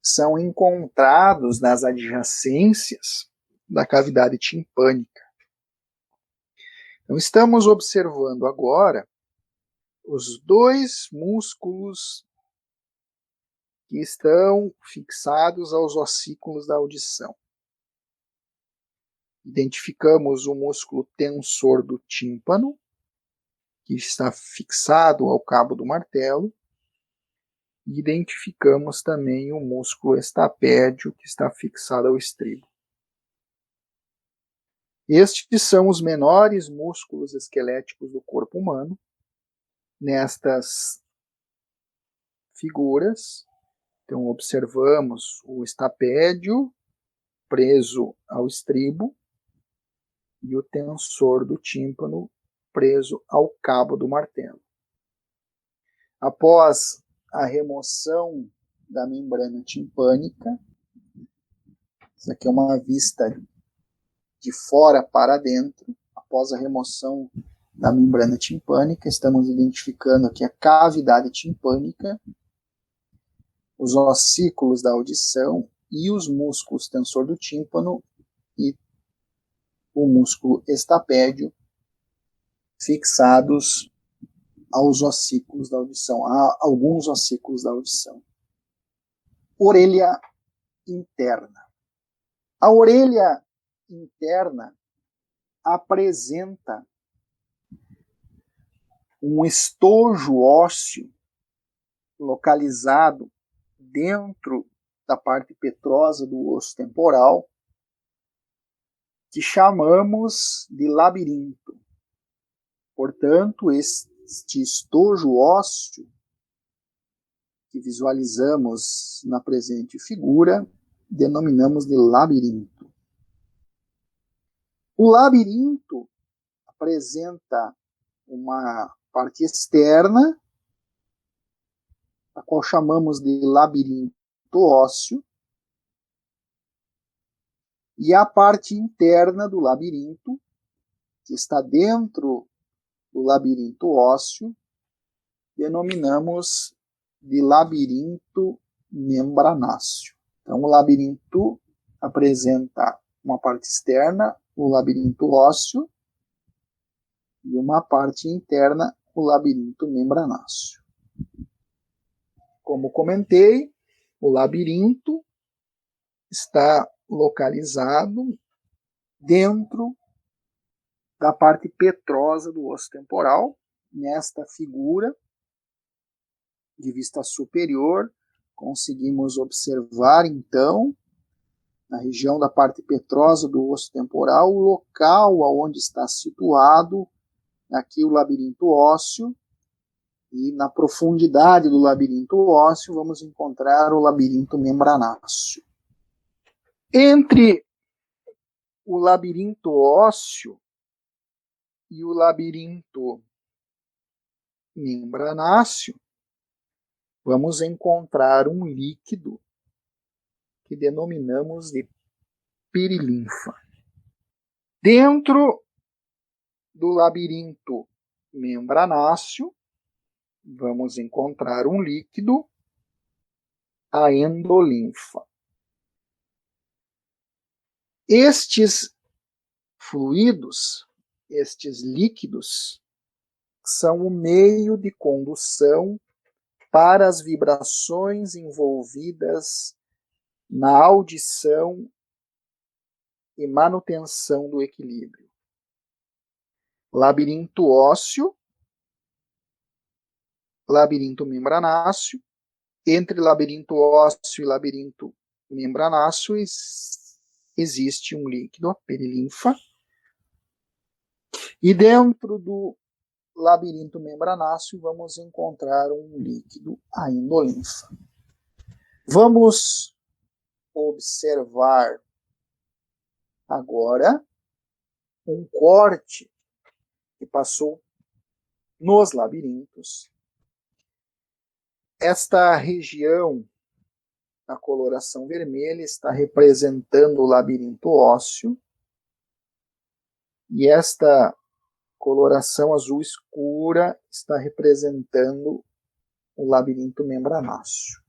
S1: são encontrados nas adjacências da cavidade timpânica. Então, estamos observando agora os dois músculos que estão fixados aos ossículos da audição. Identificamos o músculo tensor do tímpano, que está fixado ao cabo do martelo, Identificamos também o músculo estapédio, que está fixado ao estribo. Estes são os menores músculos esqueléticos do corpo humano. Nestas figuras, então observamos o estapédio preso ao estribo e o tensor do tímpano preso ao cabo do martelo. Após a remoção da membrana timpânica, isso aqui é uma vista de fora para dentro. Após a remoção da membrana timpânica, estamos identificando aqui a cavidade timpânica, os ossículos da audição e os músculos tensor do tímpano e o músculo estapédio fixados aos ossículos da audição, a alguns ossículos da audição. Orelha interna. A orelha interna apresenta um estojo ósseo localizado dentro da parte petrosa do osso temporal, que chamamos de labirinto. Portanto, este estojo ósseo que visualizamos na presente figura, denominamos de labirinto. O labirinto apresenta uma parte externa, a qual chamamos de labirinto ósseo, e a parte interna do labirinto, que está dentro do labirinto ósseo, denominamos de labirinto membranáceo. Então, o labirinto apresenta uma parte externa, o labirinto ósseo, e uma parte interna, o labirinto membranáceo. Como comentei, o labirinto está localizado dentro da parte petrosa do osso temporal. Nesta figura, de vista superior, conseguimos observar, então, na região da parte petrosa do osso temporal, o local onde está situado aqui o labirinto ósseo, e na profundidade do labirinto ósseo vamos encontrar o labirinto membranáceo. Entre o labirinto ósseo e o labirinto membranáceo, vamos encontrar um líquido que denominamos de perilinfa. Dentro do labirinto membranáceo, vamos encontrar um líquido, a endolinfa. Estes fluidos, estes líquidos, são o meio de condução para as vibrações envolvidas na audição e manutenção do equilíbrio. Labirinto ósseo, labirinto membranáceo. Entre labirinto ósseo e labirinto membranáceo existe um líquido, a perilinfa. E dentro do labirinto membranáceo vamos encontrar um líquido, a endolinfa. Vamos observar agora um corte que passou nos labirintos. Esta região, a coloração vermelha, está representando o labirinto ósseo, e esta coloração azul escura está representando o labirinto membranáceo.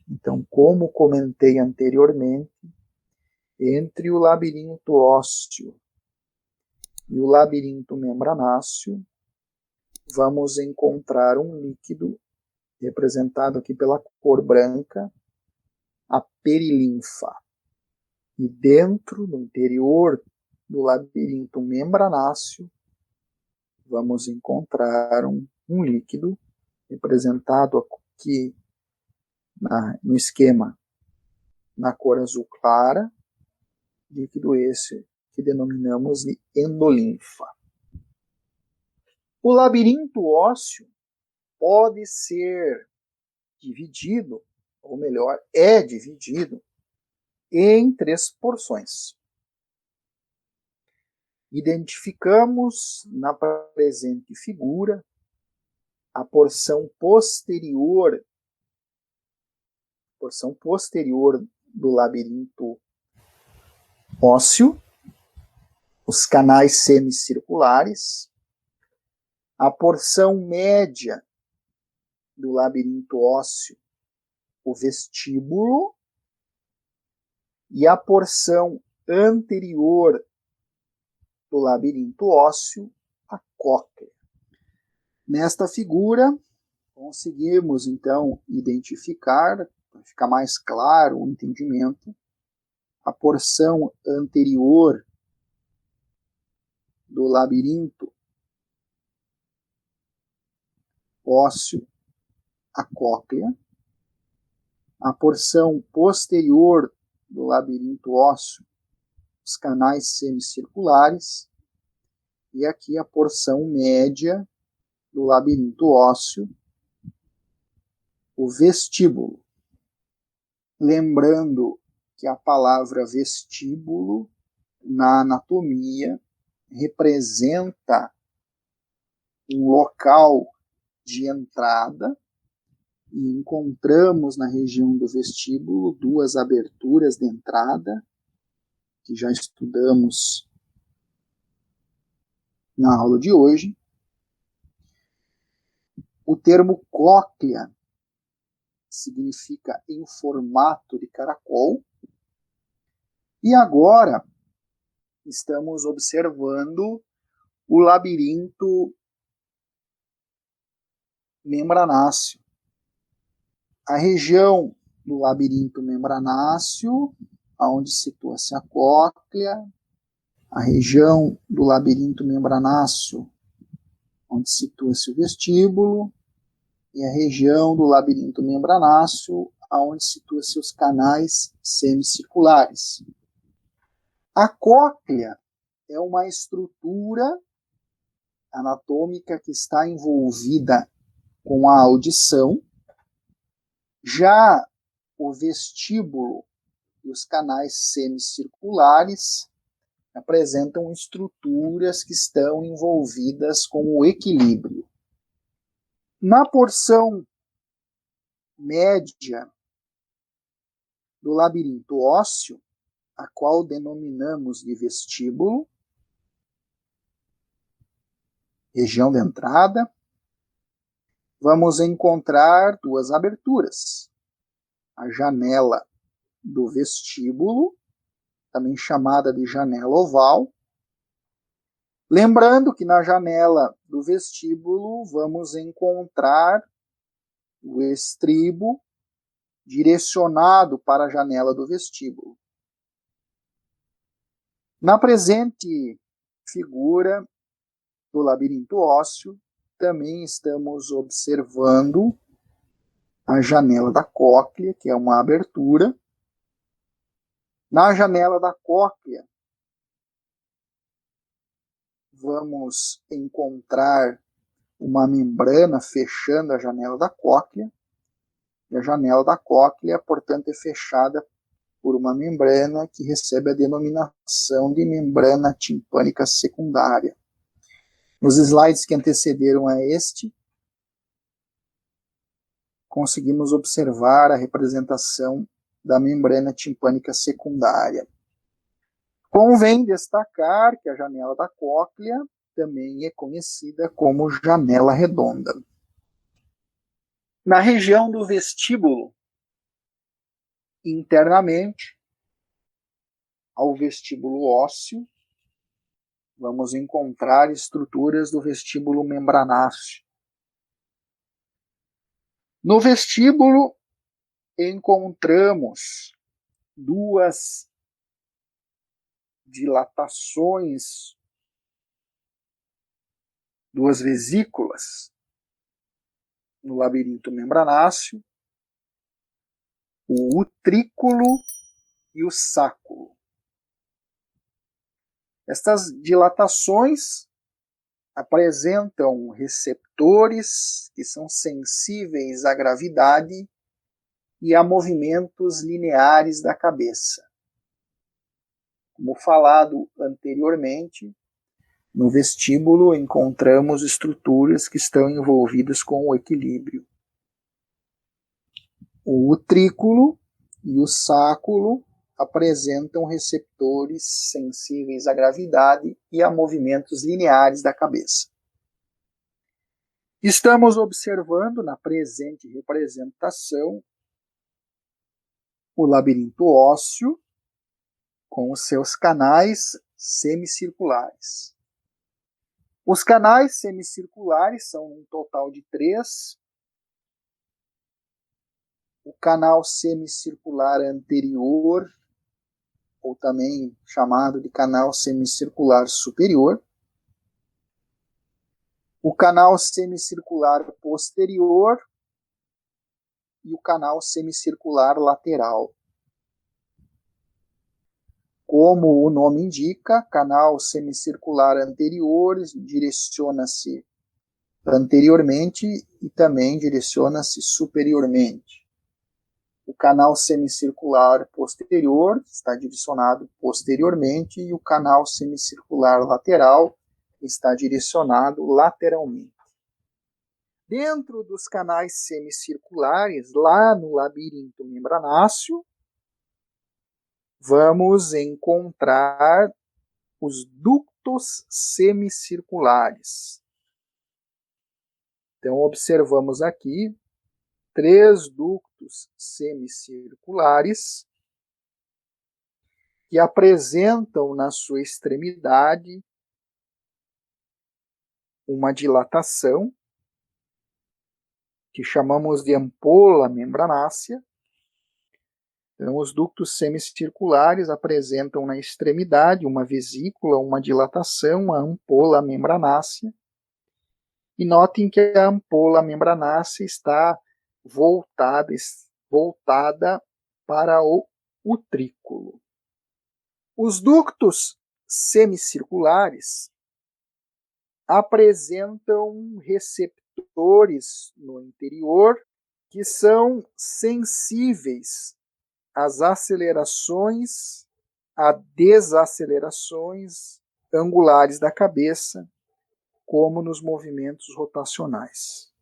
S1: Então, como comentei anteriormente, entre o labirinto ósseo e o labirinto membranáceo, vamos encontrar um líquido representado aqui pela cor branca, a perilinfa. E dentro, no interior do labirinto membranáceo, vamos encontrar um líquido representado aqui no esquema na cor azul clara, líquido esse que denominamos de endolinfa. O labirinto ósseo pode ser dividido, ou melhor, é dividido em 3 porções. Identificamos na presente figura a porção posterior do labirinto ósseo, os canais semicirculares, a porção média do labirinto ósseo, o vestíbulo, e a porção anterior do labirinto ósseo, a cóclea. Nesta figura, conseguimos então identificar, para ficar mais claro o entendimento, a porção anterior do labirinto ósseo, a cóclea, a porção posterior do labirinto ósseo, os canais semicirculares, e aqui a porção média do labirinto ósseo, o vestíbulo. Lembrando que a palavra vestíbulo, na anatomia, representa um local de entrada, e encontramos na região do vestíbulo 2 aberturas de entrada, que já estudamos na aula de hoje. O termo cóclea significa em formato de caracol. E agora estamos observando o labirinto membranáceo. A região do labirinto membranáceo, onde situa-se a cóclea, a região do labirinto membranáceo, onde situa-se o vestíbulo, e a região do labirinto membranáceo, onde situa-se os canais semicirculares. A cóclea é uma estrutura anatômica que está envolvida com a audição. Já o vestíbulo e os canais semicirculares apresentam estruturas que estão envolvidas com o equilíbrio. Na porção média do labirinto ósseo, a qual denominamos de vestíbulo, região de entrada, vamos encontrar 2 aberturas. A janela do vestíbulo, também chamada de janela oval. Lembrando que na janela do vestíbulo vamos encontrar o estribo direcionado para a janela do vestíbulo. Na presente figura do labirinto ósseo, também estamos observando a janela da cóclea, que é uma abertura. Na janela da cóclea, vamos encontrar uma membrana fechando a janela da cóclea. E a janela da cóclea, portanto, é fechada por uma membrana que recebe a denominação de membrana timpânica secundária. Nos slides que antecederam a este, conseguimos observar a representação da membrana timpânica secundária. Convém destacar que a janela da cóclea também é conhecida como janela redonda. Na região do vestíbulo, internamente ao vestíbulo ósseo, vamos encontrar estruturas do vestíbulo membranáceo. No vestíbulo, encontramos 2 dilatações, 2 vesículas no labirinto membranáceo, o utrículo e o sáculo. Estas dilatações apresentam receptores que são sensíveis à gravidade e a movimentos lineares da cabeça. Como falado anteriormente, no vestíbulo encontramos estruturas que estão envolvidas com o equilíbrio. O utrículo e o sáculo apresentam receptores sensíveis à gravidade e a movimentos lineares da cabeça. Estamos observando na presente representação o labirinto ósseo com os seus canais semicirculares. Os canais semicirculares são um total de 3. O canal semicircular anterior, ou também chamado de canal semicircular superior. O canal semicircular posterior e o canal semicircular lateral. Como o nome indica, canal semicircular anterior direciona-se anteriormente e também direciona-se superiormente. O canal semicircular posterior está direcionado posteriormente e o canal semicircular lateral está direcionado lateralmente. Dentro dos canais semicirculares, lá no labirinto membranáceo, vamos encontrar os ductos semicirculares. Então, observamos aqui 3 ductos semicirculares que apresentam na sua extremidade uma dilatação que chamamos de ampola membranácea. Então, os ductos semicirculares apresentam na extremidade uma vesícula, uma dilatação, uma ampola membranácea. E notem que a ampola membranácea está voltada para o utrículo. Os ductos semicirculares apresentam receptores no interior que são sensíveis às acelerações, a desacelerações angulares da cabeça, como nos movimentos rotacionais.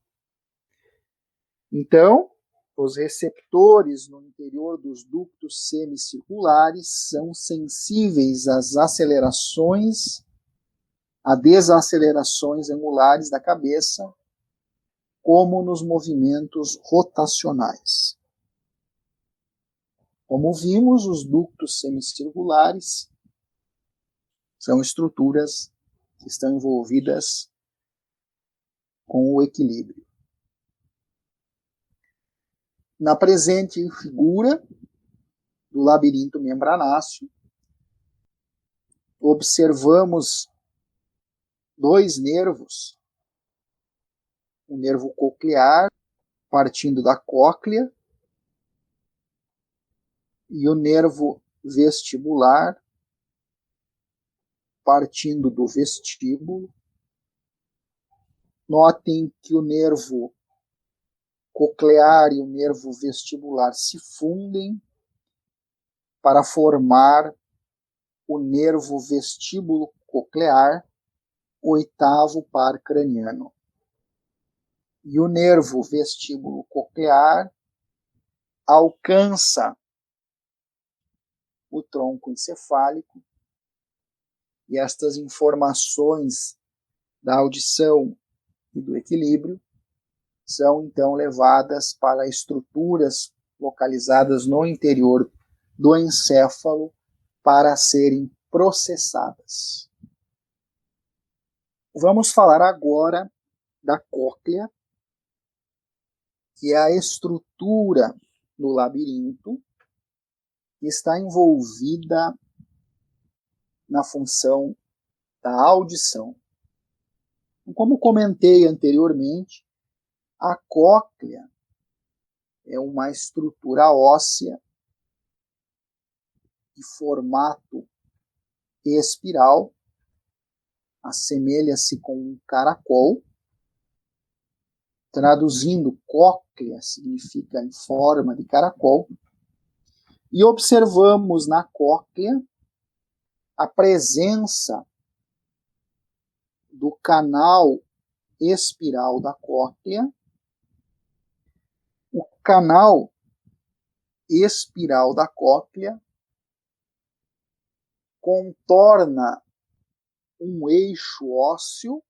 S1: Então, os receptores no interior dos ductos semicirculares são sensíveis às acelerações, a desacelerações angulares da cabeça, como nos movimentos rotacionais. Como vimos, os ductos semicirculares são estruturas que estão envolvidas com o equilíbrio. Na presente figura do labirinto membranáceo, observamos 2 nervos, o nervo coclear partindo da cóclea e o nervo vestibular partindo do vestíbulo. Notem que o nervo coclear e o nervo vestibular se fundem para formar o nervo vestíbulo coclear, o 8º par craniano. E o nervo vestíbulo coclear alcança o tronco encefálico e estas informações da audição e do equilíbrio são então levadas para estruturas localizadas no interior do encéfalo para serem processadas. Vamos falar agora da cóclea, que é a estrutura do labirinto que está envolvida na função da audição. Como comentei anteriormente, a cóclea é uma estrutura óssea de formato espiral, assemelha-se com um caracol. Traduzindo, cóclea significa em forma de caracol. E observamos na cóclea a presença do canal espiral da cóclea. O canal espiral da cóclea contorna um eixo ósseo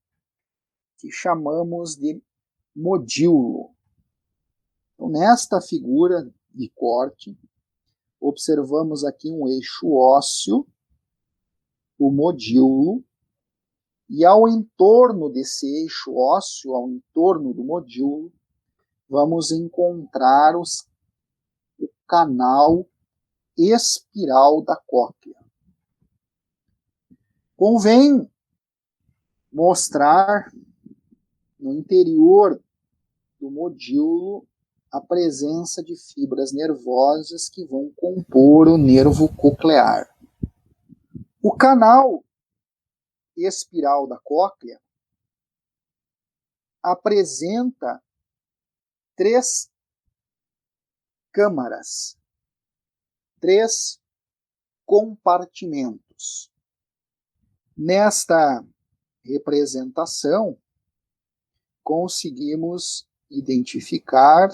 S1: que chamamos de modíolo. Então, nesta figura de corte, observamos aqui um eixo ósseo, o modíolo, e ao entorno desse eixo ósseo, ao entorno do modíolo, vamos encontrar o canal espiral da cóclea. Convém mostrar no interior do modíolo a presença de fibras nervosas que vão compor o nervo coclear. O canal espiral da cóclea apresenta 3 câmaras, 3 compartimentos. Nesta representação, conseguimos identificar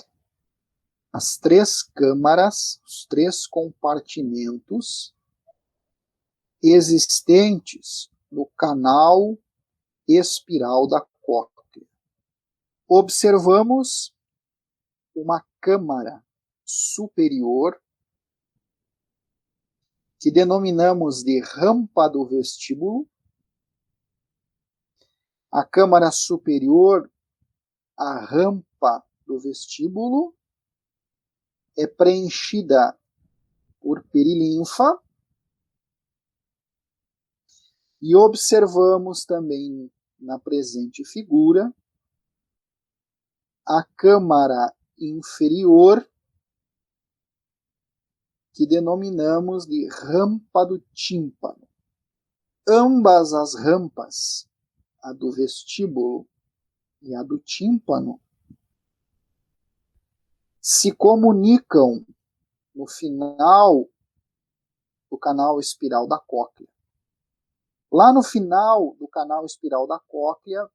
S1: as 3 câmaras, os 3 compartimentos existentes no canal espiral da cóclea. Observamos uma câmara superior, que denominamos de rampa do vestíbulo. A câmara superior, a rampa do vestíbulo, é preenchida por perilinfa. E observamos também na presente figura a câmara inferior, que denominamos de rampa do tímpano. Ambas as rampas, a do vestíbulo e a do tímpano, se comunicam no final do canal espiral da cóclea. Lá no final do canal espiral da cóclea,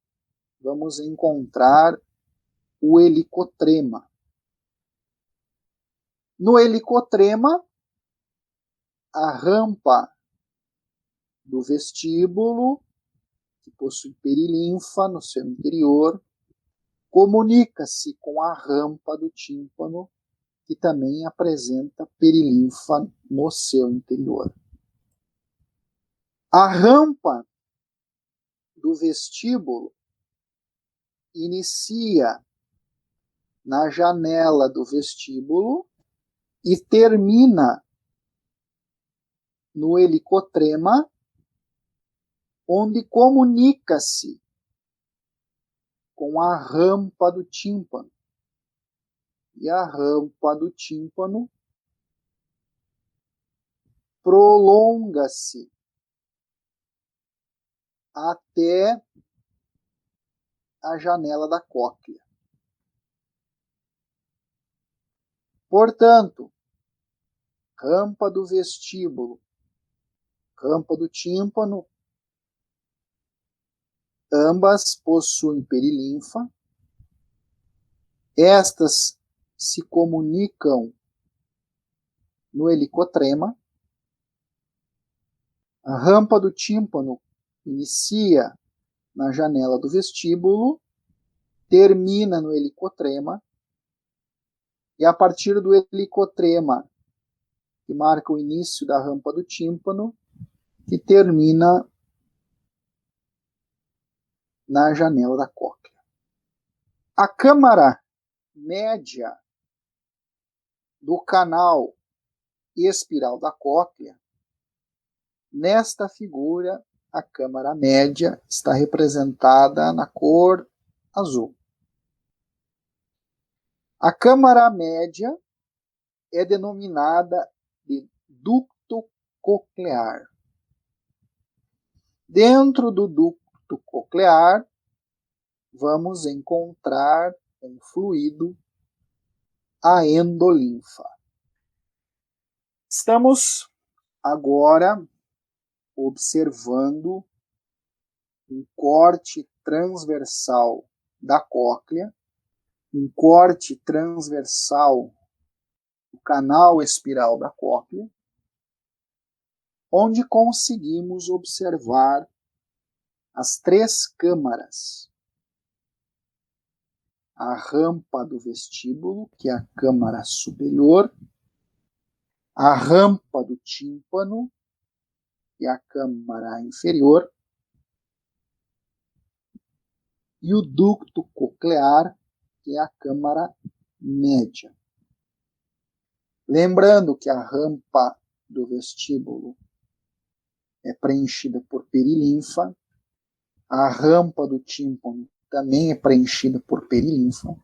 S1: vamos encontrar o helicotrema. No helicotrema, a rampa do vestíbulo, que possui perilinfa no seu interior, comunica-se com a rampa do tímpano, que também apresenta perilinfa no seu interior. A rampa do vestíbulo inicia na janela do vestíbulo e termina no helicotrema, onde comunica-se com a rampa do tímpano. E a rampa do tímpano prolonga-se até a janela da cóclea. Portanto, rampa do vestíbulo, rampa do tímpano, ambas possuem perilinfa. Estas se comunicam no helicotrema. A rampa do tímpano inicia na janela do vestíbulo, termina no helicotrema, e a partir do helicotrema, que marca o início da rampa do tímpano, que termina na janela da cóclea. A câmara média do canal espiral da cóclea, nesta figura, a câmara média está representada na cor azul. A câmara média é denominada de ducto coclear. Dentro do ducto coclear, vamos encontrar um fluido, a endolinfa. Estamos agora observando um corte transversal da cóclea, um corte transversal do canal espiral da cóclea, onde conseguimos observar as 3 câmaras. A rampa do vestíbulo, que é a câmara superior, a rampa do tímpano, que é a câmara inferior, e o ducto coclear, que é a câmara média. Lembrando que a rampa do vestíbulo é preenchida por perilinfa, a rampa do tímpano também é preenchida por perilinfa,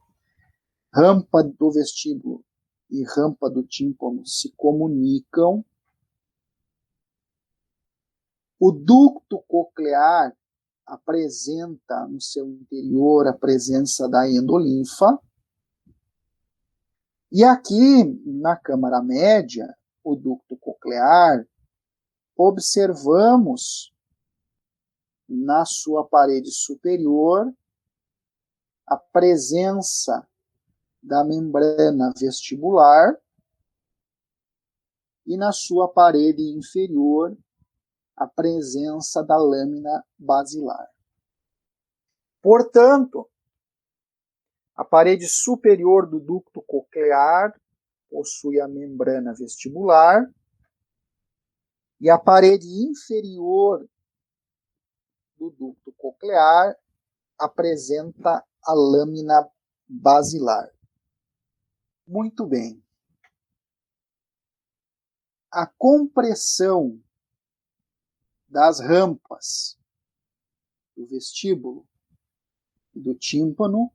S1: rampa do vestíbulo e rampa do tímpano se comunicam. O ducto coclear apresenta no seu interior a presença da endolinfa. E aqui, na câmara média, o ducto coclear, observamos na sua parede superior a presença da membrana vestibular e na sua parede inferior a presença da lâmina basilar. Portanto, a parede superior do ducto coclear possui a membrana vestibular e a parede inferior do ducto coclear apresenta a lâmina basilar. Muito bem. A compressão das rampas do vestíbulo e do tímpano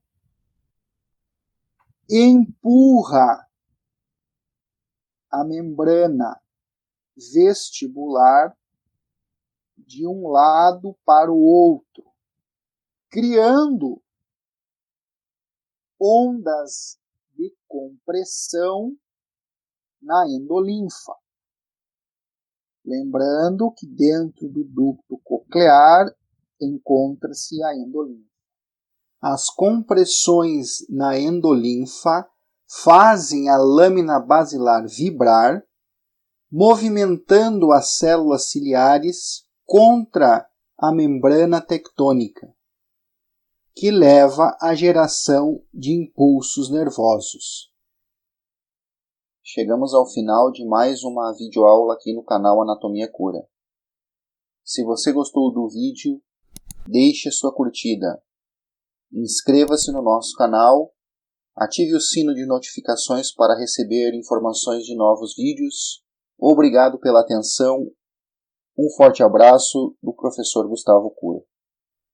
S1: empurra a membrana vestibular de um lado para o outro, criando ondas de compressão na endolinfa. Lembrando que dentro do ducto coclear encontra-se a endolinfa. As compressões na endolinfa fazem a lâmina basilar vibrar, movimentando as células ciliares contra a membrana tectônica, que leva à geração de impulsos nervosos. Chegamos ao final de mais uma videoaula aqui no canal Anatomia Cura. Se você gostou do vídeo, deixe sua curtida. Inscreva-se no nosso canal, ative o sino de notificações para receber informações de novos vídeos. Obrigado pela atenção. Um forte abraço do professor Gustavo Cura.